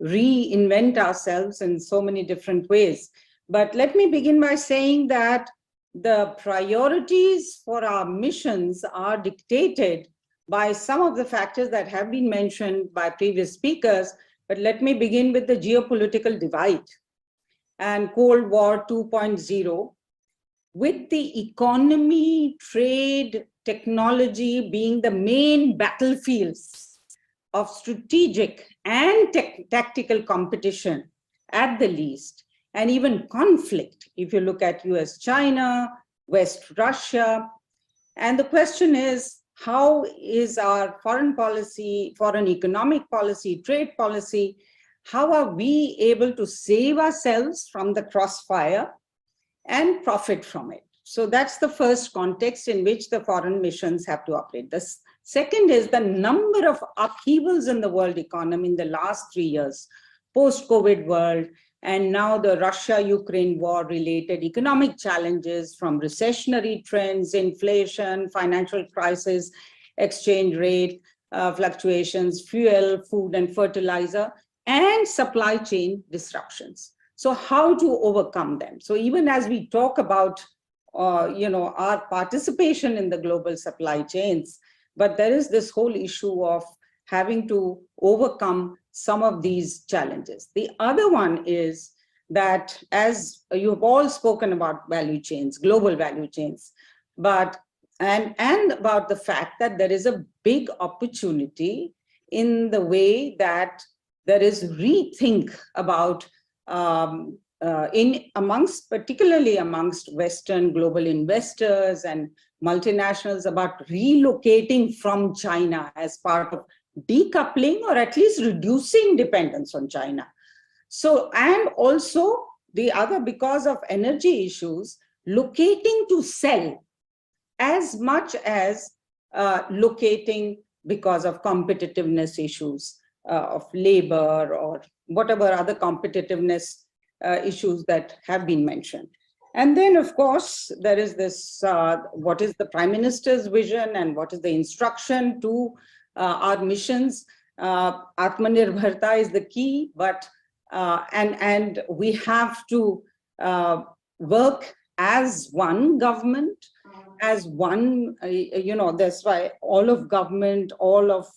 reinvent ourselves in so many different ways. But let me begin by saying that the priorities for our missions are dictated by some of the factors that have been mentioned by previous speakers. But let me begin with the geopolitical divide and Cold War 2.0. with the economy, trade, technology being the main battlefields of strategic and tactical competition at the least, and even conflict, if you look at US-China, West-Russia. And the question is, how is our foreign policy, foreign economic policy, trade policy, how are we able to save ourselves from the crossfire and profit from it? So that's the first context in which the foreign missions have to operate. The second is the number of upheavals in the world economy in the last 3 years, post-COVID world, and now the Russia-Ukraine war related economic challenges from recessionary trends, inflation, financial crisis, exchange rate fluctuations, fuel, food and fertilizer, and supply chain disruptions. So how to overcome them? So even as we talk about our participation in the global supply chains, but there is this whole issue of having to overcome some of these challenges. The other one is that, as you've all spoken about value chains, global value chains, but and about the fact that there is a big opportunity in the way that there is rethink about particularly amongst Western global investors and multinationals about relocating from China as part of decoupling or at least reducing dependence on China. So, and also the other, because of energy issues, locating to sell as much as locating because of competitiveness issues of labor or whatever other competitiveness issues that have been mentioned. And then, of course, there is this, what is the Prime Minister's vision and what is the instruction to our missions. Atmanirbharta is the key, but and we have to work as one government, as one, that's why all of government, all of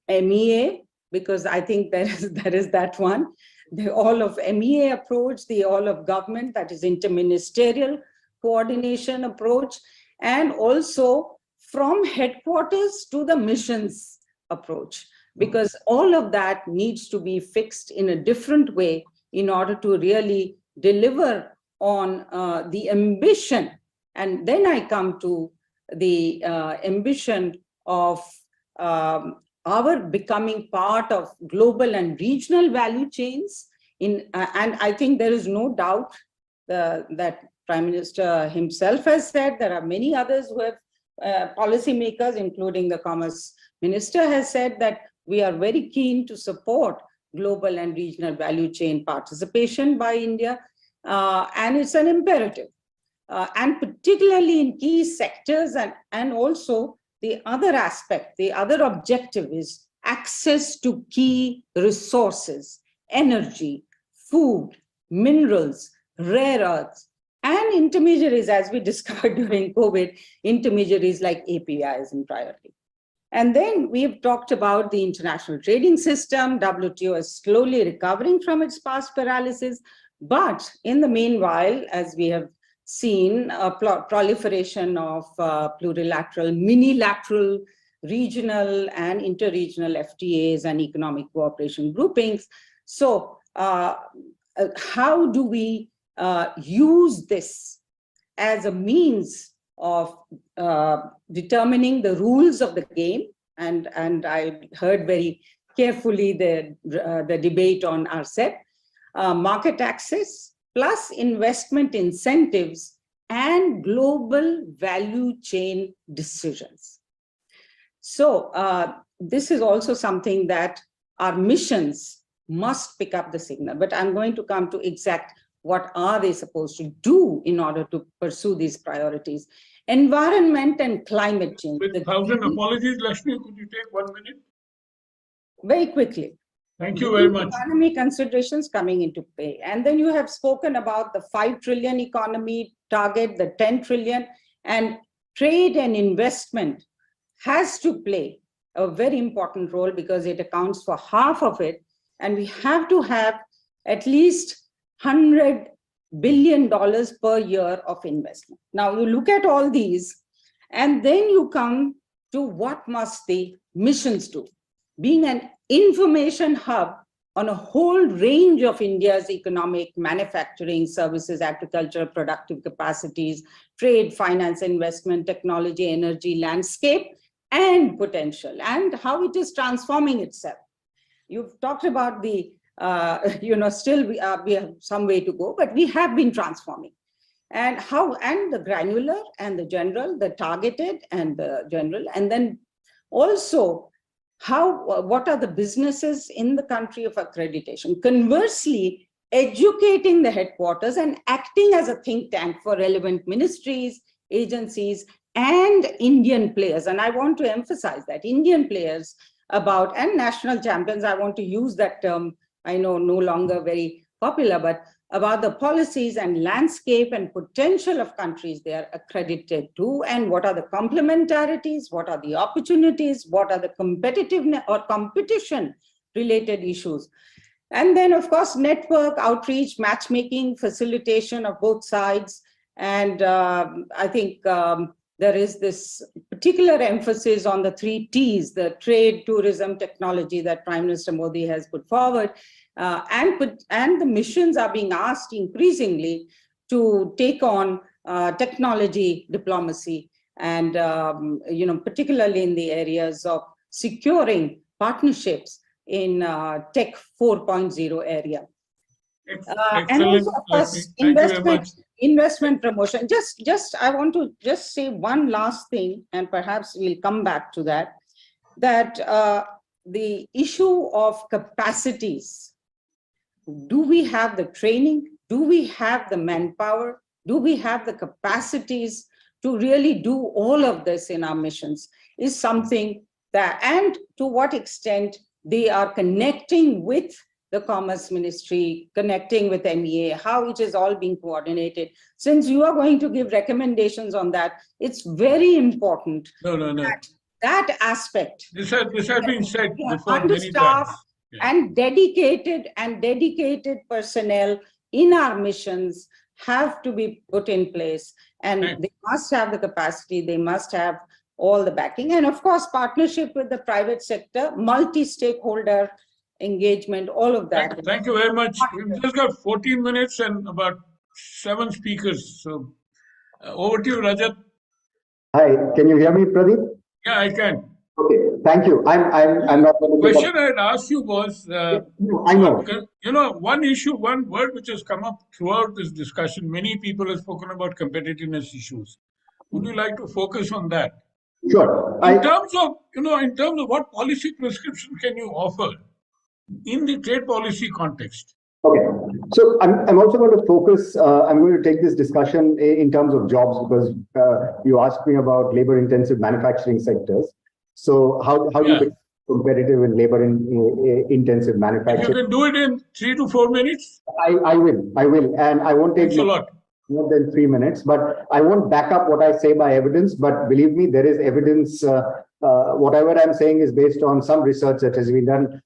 MEA, because I think there is that one, the all of MEA approach, the all of government, that is interministerial coordination approach, and also from headquarters to the missions approach, because all of that needs to be fixed in a different way in order to really deliver on the ambition. And then I come to the ambition of our becoming part of global and regional value chains. And I think there is no doubt that Prime Minister himself has said, there are many others who have policymakers, including the Commerce Minister, has said that we are very keen to support global and regional value chain participation by India. And it's an imperative. And particularly in key sectors, and also the other aspect, the other objective is access to key resources, energy, food, minerals, rare earths, and intermediaries, as we discovered during COVID, intermediaries like API is in priority. And then we've talked about the international trading system. WTO is slowly recovering from its past paralysis. But in the meanwhile, as we have seen, a proliferation of plurilateral, minilateral, regional and interregional FTAs and economic cooperation groupings. So how do we use this as a means of determining the rules of the game? And I heard very carefully the debate on RCEP, market access, plus investment incentives and global value chain decisions. So this is also something that our missions must pick up the signal, but I'm going to come to exact what are they supposed to do in order to pursue these priorities. Environment and climate change. With 1,000 apologies, Lakshmi, could you take 1 minute? Very quickly. Thank you very much. Economy considerations coming into play. And then you have spoken about the 5 trillion economy target, the 10 trillion, and trade and investment has to play a very important role because it accounts for half of it. And we have to have at least $100 billion per year of investment. Now you look at all these, and then you come to what must the missions do? Being an information hub on a whole range of India's economic, manufacturing, services, agriculture, productive capacities, trade, finance, investment, technology, energy, landscape, and potential, and how it is transforming itself. You've talked about the, still we have some way to go, but we have been transforming. And how, and the granular and the general, the targeted and the general, and then also how, what are the businesses in the country of accreditation? Conversely, educating the headquarters and acting as a think tank for relevant ministries, agencies, and Indian players. And I want to emphasize that Indian players about, and national champions, I want to use that term, I know no longer very popular, but about the policies and landscape and potential of countries they are accredited to, and what are the complementarities, what are the opportunities, what are the competitiveness or competition related issues. And then of course, network, outreach, matchmaking, facilitation of both sides. And I think there is this particular emphasis on the 3 T's, the trade, tourism, technology that Prime Minister Modi has put forward. And the missions are being asked increasingly to take on technology diplomacy, and particularly in the areas of securing partnerships in Tech 4.0 area. And also, of course, investment promotion. I want to just say one last thing, and perhaps we'll come back to that, the issue of capacities. Do we have the training? Do we have the manpower? Do we have the capacities to really do all of this in our missions? Is something that, and to what extent they are connecting with the Commerce Ministry, connecting with MEA, how it is all being coordinated. Since you are going to give recommendations on that, it's very important. That aspect. This has been said before many times. Understaffed and dedicated personnel in our missions have to be put in place, and they must have the capacity, they must have all the backing, and of course partnership with the private sector, multi-stakeholder engagement, all of that. Thank you very much. We've just got 14 minutes and about 7 speakers. So over to you, Rajat. Hi, can you hear me, Pradeep? Yeah, I can. Okay, thank you. I'm not going to. The question I had asked you was, I know. One issue, one word which has come up throughout this discussion. Many people have spoken about competitiveness issues. Would you like to focus on that? Sure. In terms of what policy prescription can you offer in the trade policy context? Okay, so I'm also going to focus, I'm going to take this discussion in terms of jobs, because you asked me about labor intensive manufacturing sectors. So how do you become competitive in labor intensive manufacturing? If you can do it in 3 to 4 minutes? I will, and I won't take more than 3 minutes, but I won't back up what I say by evidence, but believe me, there is evidence. Whatever I'm saying is based on some research that has been done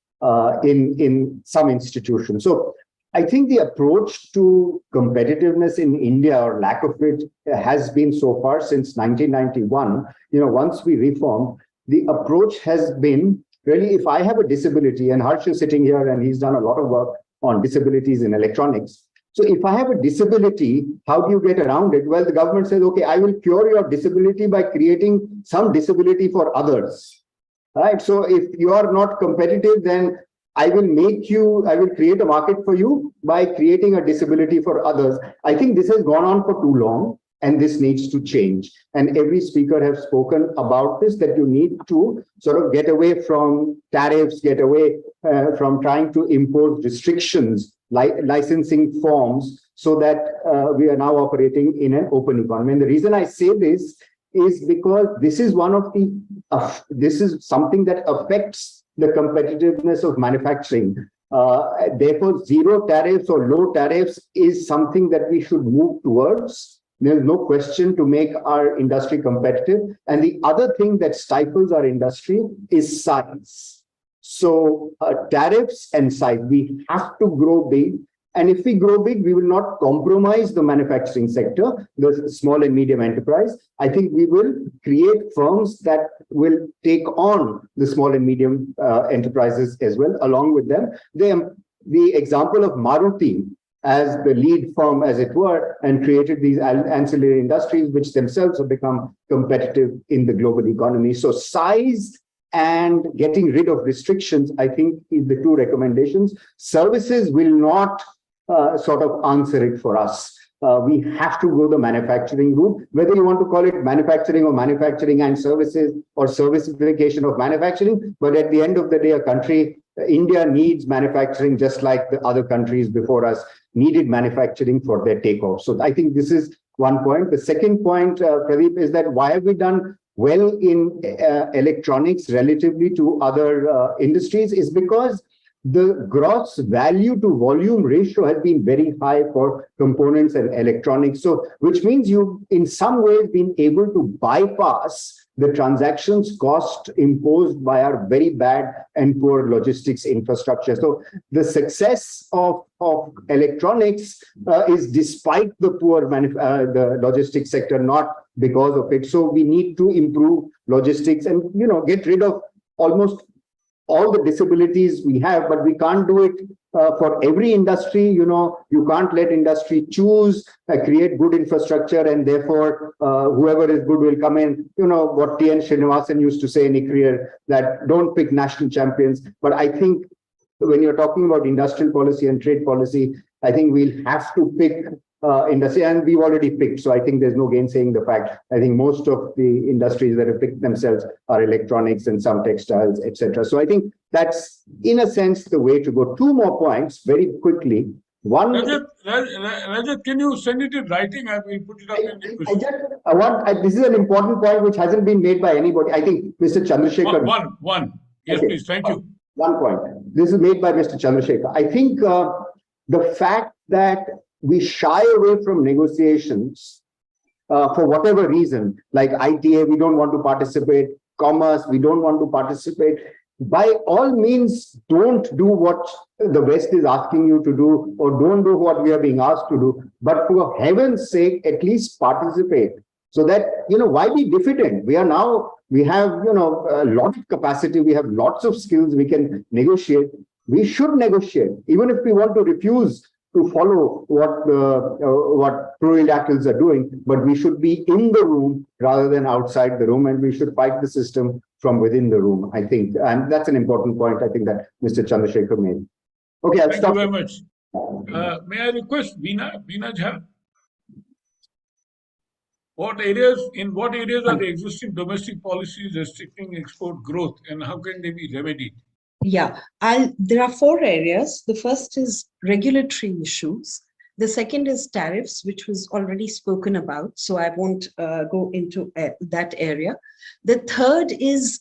in some institutions. So I think the approach to competitiveness in India, or lack of it, has been so far since 1991. Once we reformed, the approach has been really, if I have a disability, and Harsh is sitting here and he's done a lot of work on disabilities in electronics. So if I have a disability, how do you get around it? Well, the government says, okay, I will cure your disability by creating some disability for others. Right? So if you are not competitive, then I will create a market for you by creating a disability for others. I think this has gone on for too long, and this needs to change. And every speaker has spoken about this, that you need to sort of get away from tariffs, get away from trying to impose restrictions, licensing forms, so that we are now operating in an open economy. And the reason I say this is because this is this is something that affects the competitiveness of manufacturing. Therefore, zero tariffs or low tariffs is something that we should move towards. There's no question, to make our industry competitive. And the other thing that stifles our industry is size. So tariffs and size, we have to grow big. And if we grow big, we will not compromise the manufacturing sector, the small and medium enterprise. I think we will create firms that will take on the small and medium enterprises as well, along with them. The example of Maruti as the lead firm, as it were, and created these ancillary industries, which themselves have become competitive in the global economy. So size and getting rid of restrictions, I think, is the two recommendations. Services will not sort of answer it for us. We have to go the manufacturing route, whether you want to call it manufacturing or manufacturing and services or servicification of manufacturing. But at the end of the day, a country, India needs manufacturing just like the other countries before us needed manufacturing for their takeoff. So I think this is one point. The second point, Pradeep, is that why have we done well in electronics relatively to other industries is because the gross value to volume ratio has been very high for components and electronics. So, which means you've in some ways been able to bypass the transactions cost imposed by our very bad and poor logistics infrastructure. So the success of electronics is despite the poor the logistics sector, not because of it. So we need to improve logistics and, you know, get rid of almost all the disabilities we have, but we can't do it for every industry. You know, you can't let industry choose, create good infrastructure, and therefore whoever is good will come in. You know what T.N. Srinivasan used to say in his career, that don't pick national champions. But I think when you're talking about industrial policy and trade policy, I think we'll have to pick industry, and we've already picked. So I think there's no gainsaying the fact. I think most of the industries that have picked themselves are electronics and some textiles, etc. So I think that's, in a sense, the way to go. Two more points very quickly. One, Rajat, can you send it in writing? I will put it up in the question. This is an important point which hasn't been made by anybody. I think Mr. Chandrasekhar. One. Yes, okay. Please. Thank you. 1 point. This is made by Mr. Chandrasekhar. I think the fact that we shy away from negotiations for whatever reason, like ITA, we don't want to participate, commerce, we don't want to participate. By all means, don't do what the West is asking you to do, or don't do what we are being asked to do. But for heaven's sake, at least participate. So that, you know, why be diffident? We have, you know, a lot of capacity. We have lots of skills. We can negotiate. We should negotiate, even if we want to refuse to follow what plurilaterals are doing, but we should be in the room rather than outside the room, and we should fight the system from within the room, I think. And that's an important point, I think, that Mr. Chandrasekhar made. Okay, I'll stop. Thank you very much. May I request Veena Jha? In what areas are the existing domestic policies restricting export growth, and how can they be remedied? Yeah, there are 4 areas. The first is regulatory issues. The second is tariffs, which was already spoken about, so I won't go into that area. The third is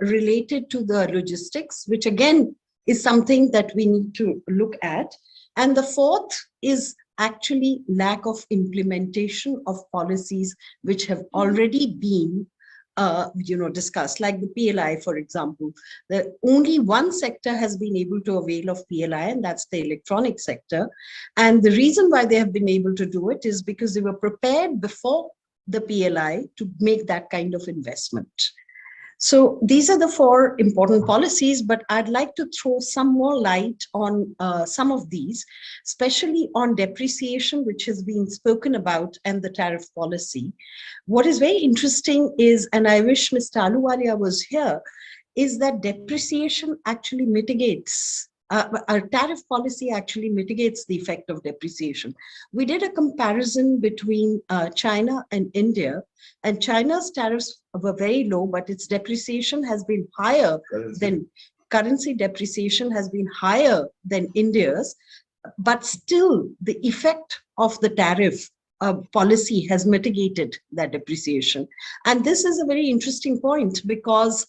related to the logistics, which again is something that we need to look at. And the fourth is actually lack of implementation of policies which have already been discussed, like the PLI, for example. Only one sector has been able to avail of PLI, and that's the electronic sector. And the reason why they have been able to do it is because they were prepared before the PLI to make that kind of investment. So these are the 4 important policies, but I'd like to throw some more light on some of these, especially on depreciation, which has been spoken about, and the tariff policy. What is very interesting is, and I wish Mr. Ahluwalia was here, is that depreciation actually mitigates, our tariff policy actually mitigates the effect of depreciation. We did a comparison between China and India, and China's tariffs were very low, but its depreciation has been higher than currency depreciation has been higher than India's, but still the effect of the tariff policy has mitigated that depreciation. And this is a very interesting point because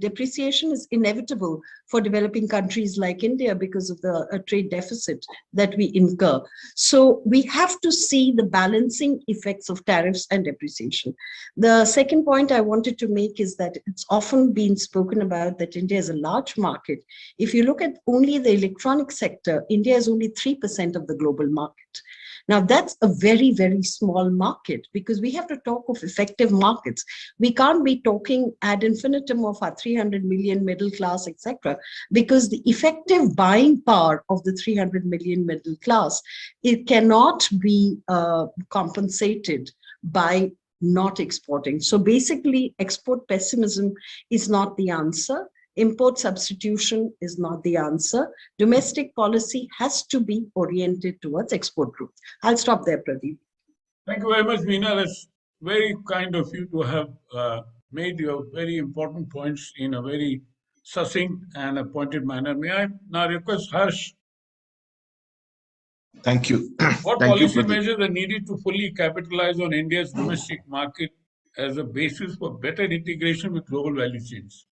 depreciation is inevitable for developing countries like India because of the trade deficit that we incur. So we have to see the balancing effects of tariffs and depreciation. The second point I wanted to make is that it's often been spoken about that India is a large market. If you look at only the electronic sector, India is only 3% of the global market. Now, that's a very, very small market because we have to talk of effective markets. We can't be talking ad infinitum of our 300 million middle class, etc., because the effective buying power of the 300 million middle class, it cannot be compensated by not exporting. So basically, export pessimism is not the answer. Import substitution is not the answer. Domestic policy has to be oriented towards export growth. I'll stop there, Pradeep. Thank you very much, Veena. That's very kind of you to have made your very important points in a very succinct and pointed manner. May I now request Harsh? Thank you. What Thank you, policy Pradeep. measures are needed to fully capitalize on India's domestic market as a basis for better integration with global value chains?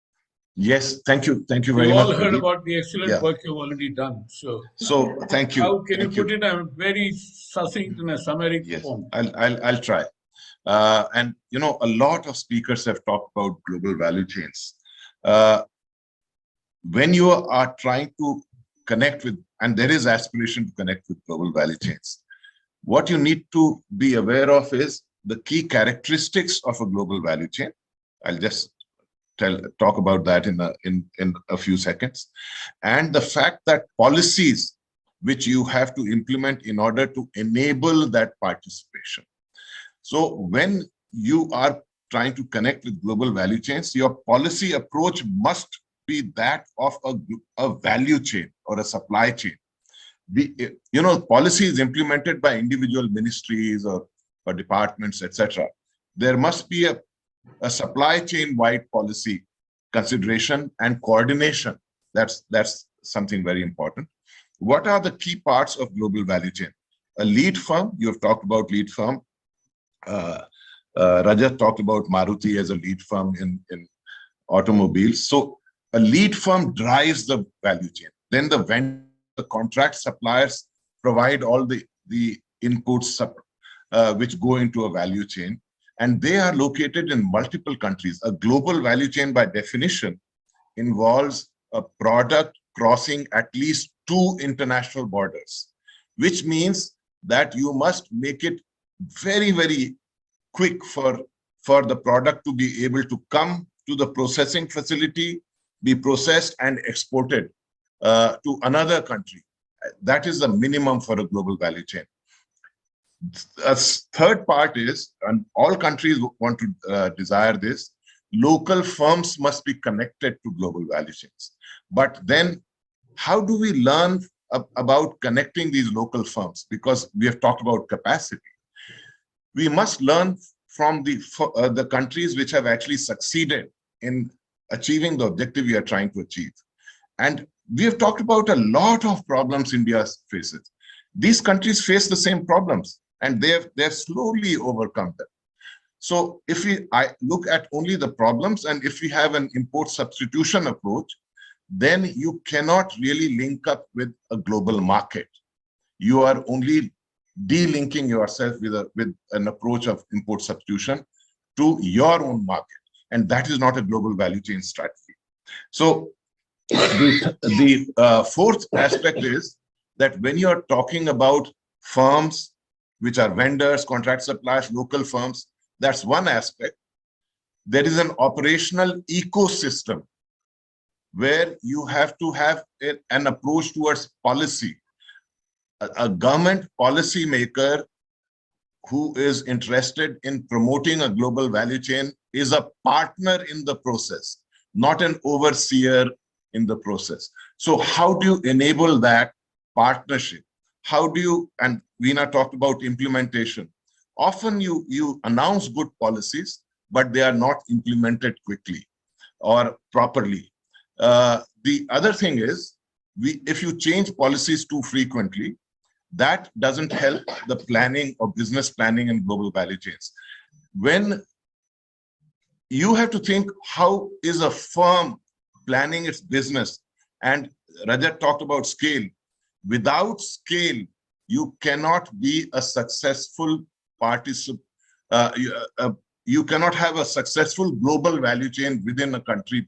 Yes, thank you. Thank you We very all much, heard Pradeep. about the excellent Yeah. work you've already done. So thank you. How can Thank you put it in a very succinct and a summary form? I'll try. And you know, a lot of speakers have talked about global value chains. When you are trying to connect with, and there is aspiration to connect with global value chains, what you need to be aware of is the key characteristics of a global value chain. I'll just talk about that in a few seconds, and the fact that policies which you have to implement in order to enable that participation. So when you are trying to connect with global value chains, your policy approach must be that of a value chain or a supply chain. Policy is implemented by individual ministries or departments, etc. There must be a supply chain wide policy consideration and coordination. That's something very important. What are the key parts of global value chain? A lead firm, you have talked about lead firm. Rajat talked about Maruti as a lead firm in automobiles. So a lead firm drives the value chain. Then the contract suppliers provide all the inputs which go into a value chain. And they are located in multiple countries. A global value chain, by definition, involves a product crossing at least 2 international borders, which means that you must make it very, very quick for the product to be able to come to the processing facility, be processed and exported to another country. That is the minimum for a global value chain. A third part is, and all countries want to desire this, local firms must be connected to global value chains. But then how do we learn about connecting these local firms? Because we have talked about capacity. We must learn from the countries which have actually succeeded in achieving the objective we are trying to achieve. And we have talked about a lot of problems India faces. These countries face the same problems, and they've slowly overcome them. So if I look at only the problems, and if we have an import substitution approach, then you cannot really link up with a global market. You are only de-linking yourself with an approach of import substitution to your own market. And that is not a global value chain strategy. So the fourth aspect is that when you're talking about firms, which are vendors, contract suppliers, local firms, that's one aspect. There is an operational ecosystem where you have to have an approach towards policy. A government policy maker who is interested in promoting a global value chain is a partner in the process, not an overseer in the process. So how do you enable that partnership? How do you, and Veena talked about implementation. Often you announce good policies, but they are not implemented quickly or properly. The other thing is, if you change policies too frequently, that doesn't help the planning or business planning in global value chains. When you have to think, how is a firm planning its business? And Rajat talked about scale. Without scale, you cannot be a successful participant. You cannot have a successful global value chain within a country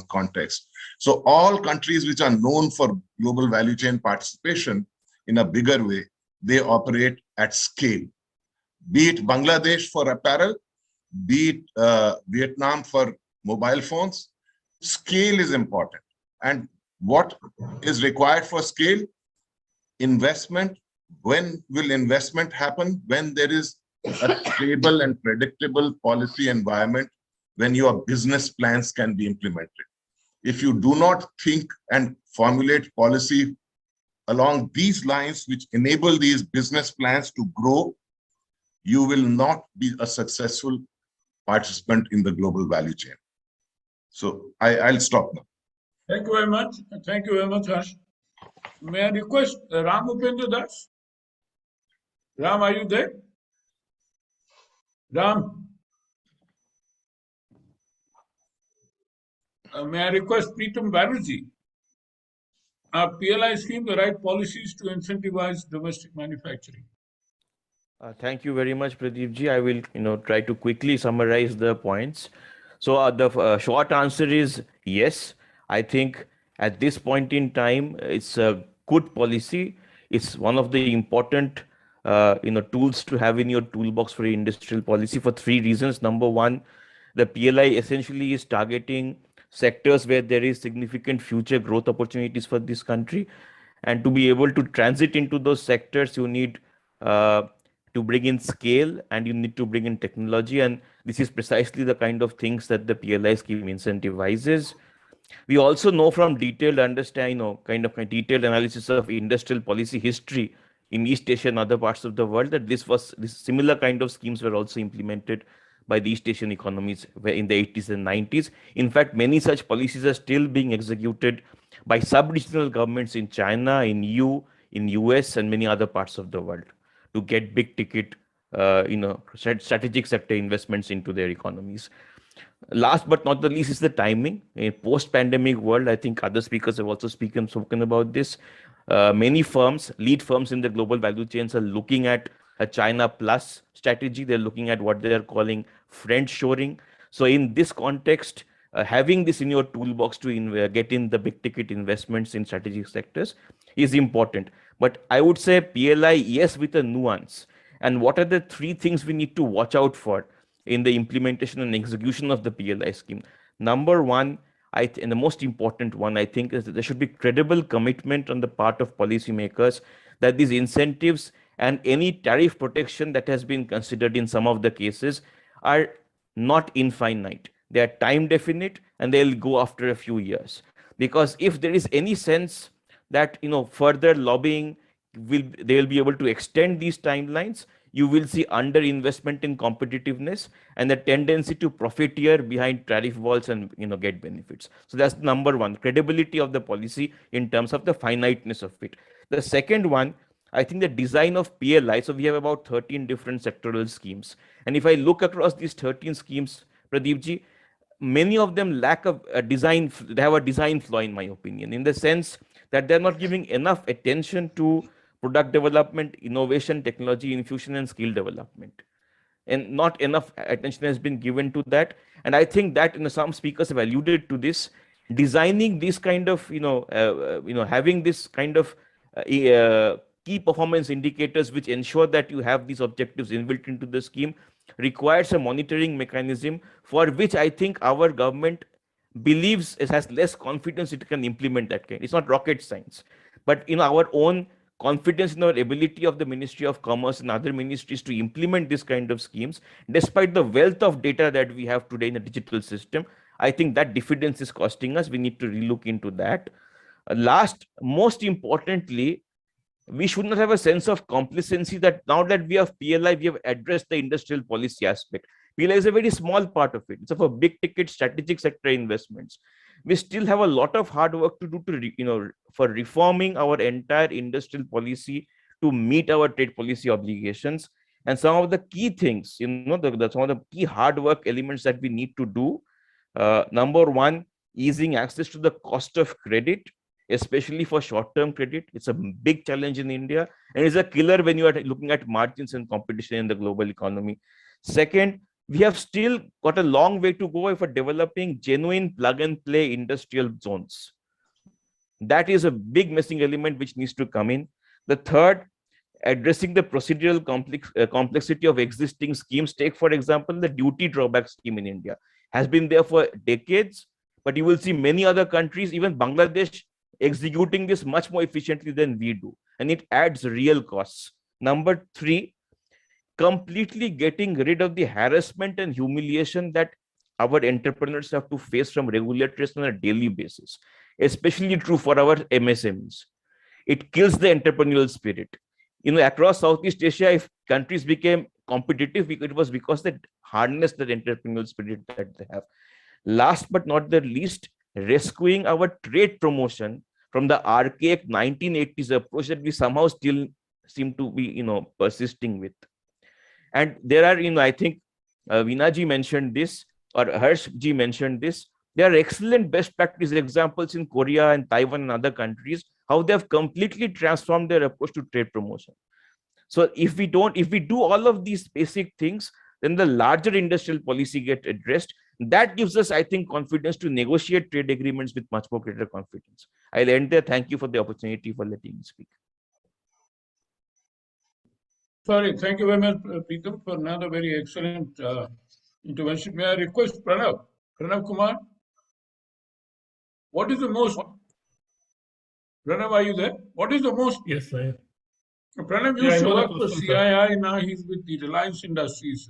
context. So all countries which are known for global value chain participation in a bigger way, they operate at scale. Be it Bangladesh for apparel, be it Vietnam for mobile phones, scale is important. And what is required for scale? Investment. When will investment happen? When there is a stable and predictable policy environment, when your business plans can be implemented. If you do not think and formulate policy along these lines, which enable these business plans to grow, you will not be a successful participant in the global value chain. So I'll stop now. Thank you very much. Thank you very much, Harsh. May I request Ram Upendra Das? Ram, are you there? Ram? May I request Preetam Banerjee? Are PLI scheme the right policies to incentivize domestic manufacturing? Thank you very much, Pradeep ji. I will, try to quickly summarize the points. So the short answer is yes. I think at this point in time, it's a good policy. It's one of the important, tools to have in your toolbox for industrial policy for three reasons. Number one, the PLI essentially is targeting sectors where there is significant future growth opportunities for this country. And to be able to transit into those sectors, you need to bring in scale and you need to bring in technology. And this is precisely the kind of things that the PLI scheme incentivizes. We also know from detailed understanding, detailed analysis of industrial policy history in East Asia and other parts of the world that this similar kind of schemes were also implemented by the East Asian economies in the 80s and 90s. In fact, many such policies are still being executed by sub-regional governments in China, in EU, in US, and many other parts of the world to get big ticket, strategic sector investments into their economies. Last but not the least is the timing. In post-pandemic world, I think other speakers have also spoken about this. Many firms, lead firms in the global value chains are looking at a China plus strategy. They're looking at what they are calling friend shoring. So in this context, having this in your toolbox to get in the big ticket investments in strategic sectors is important. But I would say PLI, yes, with a nuance. And what are the three things we need to watch out for in the implementation and execution of the PLI scheme? Number one, and the most important one, I think, is that there should be credible commitment on the part of policymakers that these incentives and any tariff protection that has been considered in some of the cases are not infinite. They are time definite and they'll go after a few years. Because if there is any sense that further lobbying they will be able to extend these timelines, you will see underinvestment in competitiveness and the tendency to profiteer behind tariff walls and get benefits. So that's number one, credibility of the policy in terms of the finiteness of it. The second one, I think the design of PLI. So we have about 13 different sectoral schemes, and if I look across these 13 schemes, Pradeep ji, many of them lack a design. They have a design flaw, in my opinion, in the sense that they're not giving enough attention to product development, innovation, technology infusion, and skill development. And not enough attention has been given to that. And I think that some speakers have alluded to this, designing this kind of, having this kind of key performance indicators which ensure that you have these objectives inbuilt into the scheme requires a monitoring mechanism for which I think our government believes it has less confidence it can implement that kind. It's not rocket science, but our own confidence in our ability of the Ministry of Commerce and other ministries to implement this kind of schemes, despite the wealth of data that we have today in the digital system, I think that diffidence is costing us. We need to relook into that. Last, most importantly, we should not have a sense of complacency that now that we have PLI, we have addressed the industrial policy aspect. PLI is a very small part of it. It's of a big ticket strategic sector investments. We still have a lot of hard work to do for reforming our entire industrial policy to meet our trade policy obligations. And some of the key things, some of the key hard work elements that we need to do. Number one, easing access to the cost of credit, especially for short-term credit. It's a big challenge in India, and it's a killer when you are looking at margins and competition in the global economy. Second, we have still got a long way to go for developing genuine plug-and-play industrial zones. That is a big missing element which needs to come in. The third, addressing the procedural complexity of existing schemes. Take, for example, the duty drawback scheme in India. Has been there for decades, but you will see many other countries, even Bangladesh, executing this much more efficiently than we do. And it adds real costs. Number three, completely getting rid of the harassment and humiliation that our entrepreneurs have to face from regulators on a daily basis, especially true for our MSMEs. It kills the entrepreneurial spirit. Across Southeast Asia, if countries became competitive, it was because they harnessed the entrepreneurial spirit that they have. Last but not the least, rescuing our trade promotion from the archaic 1980s approach that we somehow still seem to be, persisting with. And there are, I think Veena-ji mentioned this, or Harsh-ji mentioned this. There are excellent best practice examples in Korea and Taiwan and other countries, how they have completely transformed their approach to trade promotion. So if we do all of these basic things, then the larger industrial policy get addressed. That gives us, I think, confidence to negotiate trade agreements with much more greater confidence. I'll end there. Thank you for the opportunity for letting me speak. Sorry, thank you very much, Preetam, for another very excellent intervention. May I request Pranav Kumar? What is the most? Pranav, are you there? What is the most? Yes, I am. Pranav used to work for CII. Now he's with the Reliance Industries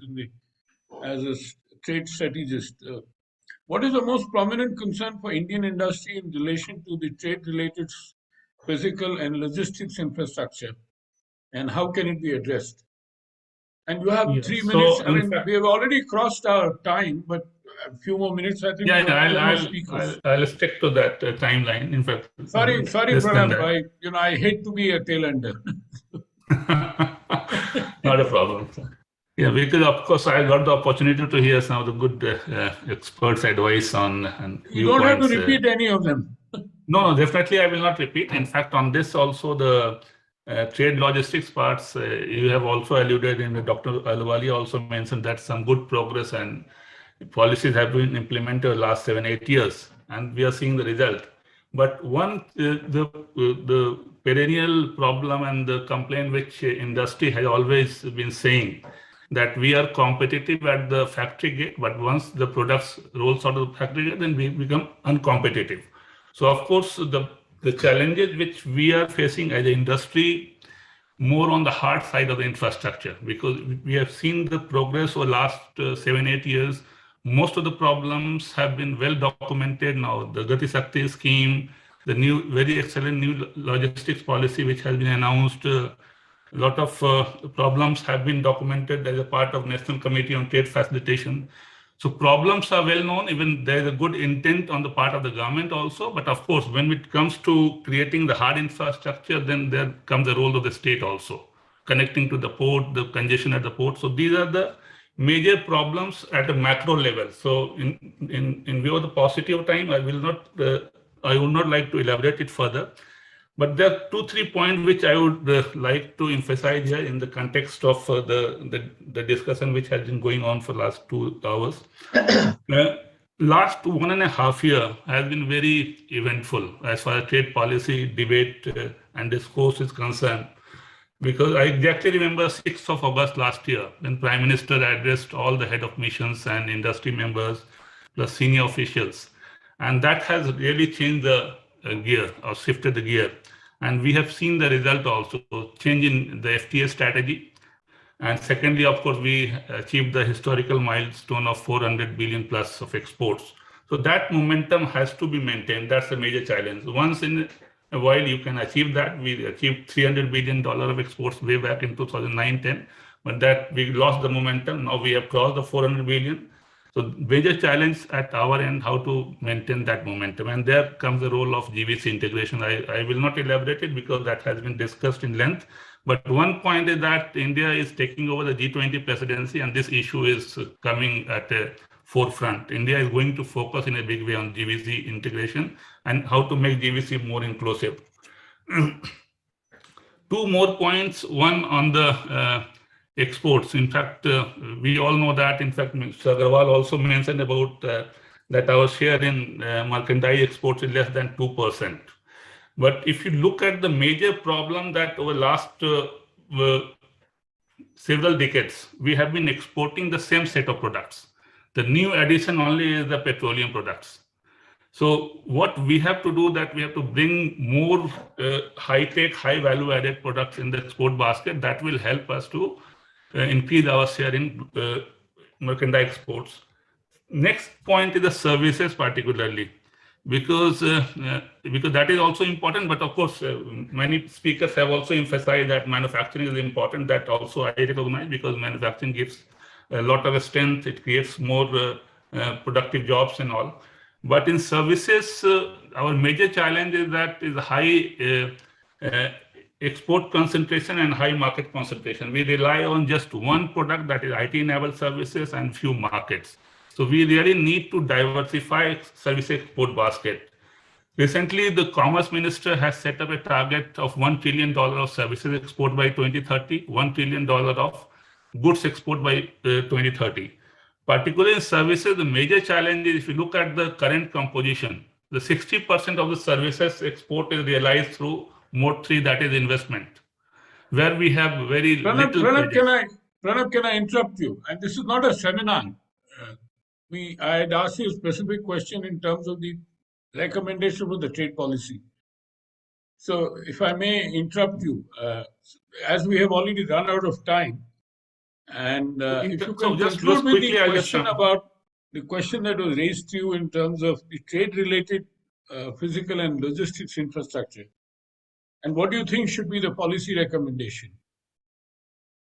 as a trade strategist. What is the most prominent concern for Indian industry in relation to the trade-related physical and logistics infrastructure, and how can it be addressed? And you have 3 minutes. I mean, we have already crossed our time, but a few more minutes, I think. I'll stick to that timeline. In fact, sorry, Pranav. I hate to be a tail ender. Not a problem. Yeah, because of course I got the opportunity to hear some of the good experts' advice on and you don't have to repeat any of them. No, definitely I will not repeat. In fact, on this also the trade logistics parts, you have also alluded in Dr. Ahluwalia also mentioned that some good progress and policies have been implemented the last 7-8 years, and we are seeing the result. But one, the perennial problem and the complaint which industry has always been saying, that we are competitive at the factory gate, but once the products rolls out of the factory gate, then we become uncompetitive. So of course, the challenges which we are facing as an industry, more on the hard side of the infrastructure, because we have seen the progress over the last 7-8 years. Most of the problems have been well documented now. The Gati Shakti scheme, the new, very excellent new logistics policy which has been announced, a lot of problems have been documented as a part of National Committee on Trade Facilitation. So problems are well known, even there is a good intent on the part of the government also. But of course, when it comes to creating the hard infrastructure, then there comes the role of the state also, connecting to the port, the congestion at the port. So these are the major problems at a macro level. So in view of the positive time, I would not like to elaborate it further. But there are 2-3 points which I would like to emphasize here in the context of the discussion which has been going on for the last 2 hours. Last 1.5 years has been very eventful as far as trade policy debate and discourse is concerned. Because I exactly remember 6th of August last year when Prime Minister addressed all the head of missions and industry members plus senior officials. And that has really changed the gear or shifted the gear. And we have seen the result also, change in the FTA strategy. And secondly, of course, we achieved the historical milestone of 400 billion plus of exports. So that momentum has to be maintained. That's a major challenge. Once in a while you can achieve that. We achieved $300 billion of exports way back in 2009-10, but that we lost the momentum. Now we have crossed the 400 billion. So major challenge at our end, how to maintain that momentum. And there comes the role of GVC integration. I will not elaborate it because that has been discussed in length, But one point is that India is taking over the G20 presidency, and this issue is coming at a forefront. India is going to focus in a big way on GVC integration and how to make GVC more inclusive. Two more points, one on the exports. In fact, we all know that, in fact, Mr. Agarwal also mentioned about that our share in merchandise exports is less than 2%. But if you look at the major problem that over last several decades, we have been exporting the same set of products. The new addition only is the petroleum products. So what we have to do that we have to bring more high-tech, high-value-added products in the export basket that will help us to increase our share in merchandise exports. Next point is the services particularly, because that is also important. But of course, many speakers have also emphasized that manufacturing is important. That also I recognize, because manufacturing gives a lot of strength. It creates more productive jobs and all. But in services, our major challenge is that is high export concentration and high market concentration. We rely on just one product, that is IT-enabled services, and few markets. So we really need to diversify service export basket. Recently, the Commerce Minister has set up a target of $1 trillion of services export by 2030, $1 trillion of goods export by 2030. Particularly in services, the major challenge is, if you look at the current composition, the 60% of the services export is realized through mode 3, that is investment, where we have very little. Pranav, can I interrupt you? And this is not a seminar. I had asked you a specific question in terms of the recommendation for the trade policy. So if I may interrupt you, as we have already run out of time, and if you can just conclude with the question about the question that was raised to you in terms of the trade-related physical and logistics infrastructure, and what do you think should be the policy recommendation?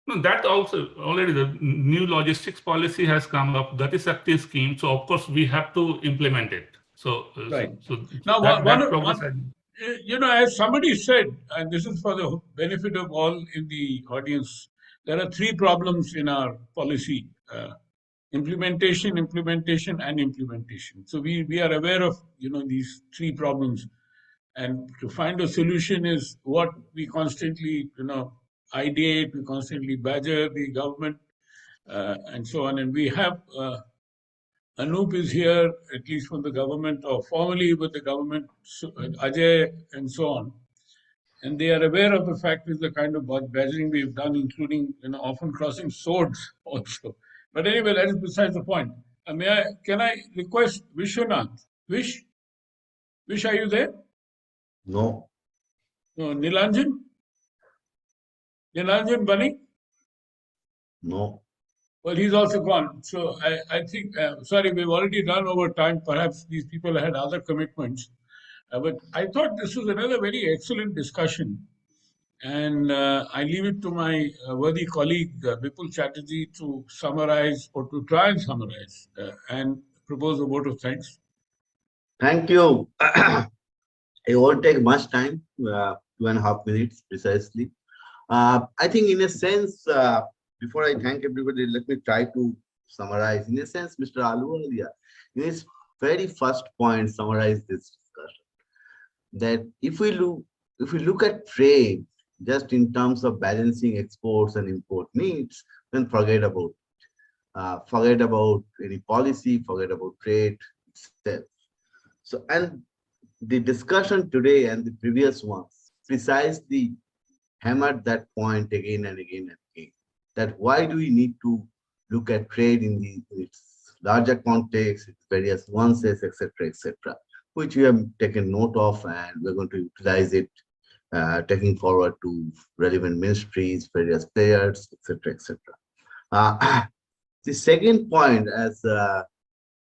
No, that also already the new logistics policy has come up. That is active scheme. So of course we have to implement it. So right. So now, as somebody said, and this is for the benefit of all in the audience, there are three problems in our policy: implementation, implementation, and implementation. So we are aware of these three problems, and to find a solution is what we constantly ideate, we constantly badger the government, and so on. And we have Anup is here, at least from the government, or formally with the government, Ajay, and so on. And they are aware of the fact is the kind of badgering we've done, including often crossing swords also. But anyway, that is besides the point. Can I request Vishwanath? Vish, are you there? No. No. Nilanjan Bunny? No. Well, he's also gone. So I think, sorry, we've already run over time. Perhaps these people had other commitments. But I thought this was another very excellent discussion. And I leave it to my worthy colleague, Vipul Chatterjee, to summarize or to try and summarize and propose a vote of thanks. Thank you. It won't take much time, 2.5 minutes precisely. I think in a sense, before I thank everybody, let me try to summarize. In a sense, Mr. Ahluwalia, in his very first point, summarized this discussion. That if we look at trade just in terms of balancing exports and import needs, then forget about any policy, forget about trade itself. So, and the discussion today and the previous ones precisely hammered that point again and again and again. That why do we need to look at trade in its larger context, its various nuances, etc., which we have taken note of, and we're going to utilize it, taking forward to relevant ministries, various players, etc., The second point, as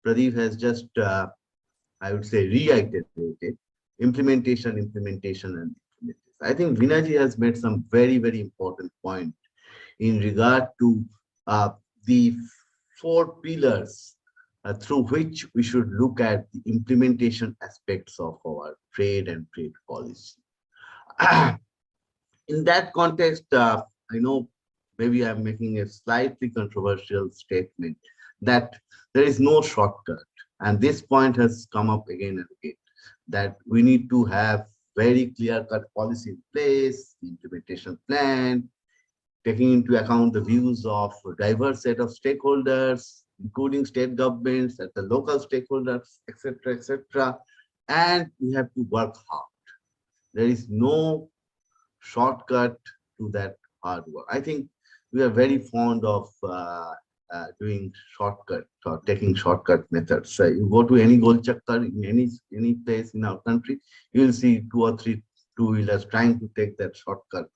Pradeep has just, I would say, reiterated, implementation. I think Vinaji has made some very, very important point in regard to the 4 pillars through which we should look at the implementation aspects of our trade and trade policy. In that context, I know maybe I'm making a slightly controversial statement that there is no shortcut. And this point has come up again and again, that we need to have very clear-cut policy in place, implementation plan, taking into account the views of a diverse set of stakeholders, including state governments, at the local stakeholders, etc., etc. And we have to work hard. There is no shortcut to that hard work. I think we are very fond of doing shortcut or taking shortcut methods. You go to any Gol Chakkar in any place in our country, you will see 2 or 3 two-wheelers trying to take that shortcut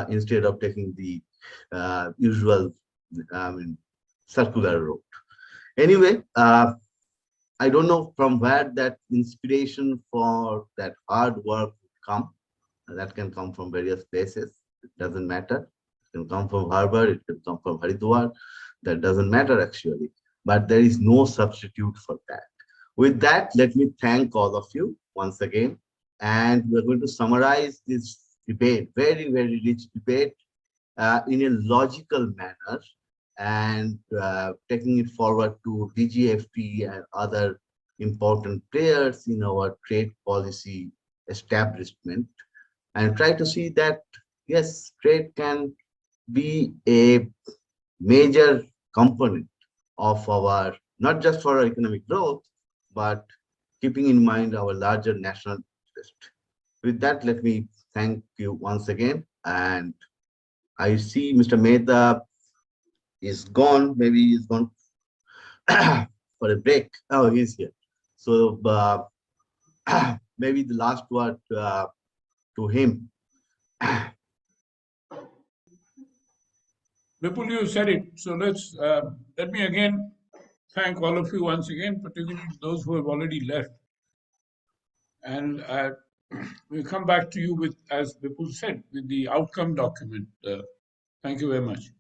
instead of taking the usual circular route. Anyway, I don't know from where that inspiration for that hard work would come. That can come from various places. It doesn't matter. It can come from Harvard. It can come from Haridwar. That doesn't matter actually. But there is no substitute for that. With that, let me thank all of you once again. And we're going to summarize this debate, very, very rich debate, in a logical manner, and taking it forward to DGFT and other important players in our trade policy establishment, and try to see that, yes, trade can be a major component of our, not just for our economic growth, but keeping in mind our larger national interest. With that, let me thank you once again. And I see Mr. Mehta is gone. Maybe he's gone for a break. Oh, he's here. So maybe the last word to him. Vipul, you said it. So let me again thank all of you once again, particularly those who have already left. And we'll come back to you with, as Vipul said, with the outcome document. Thank you very much.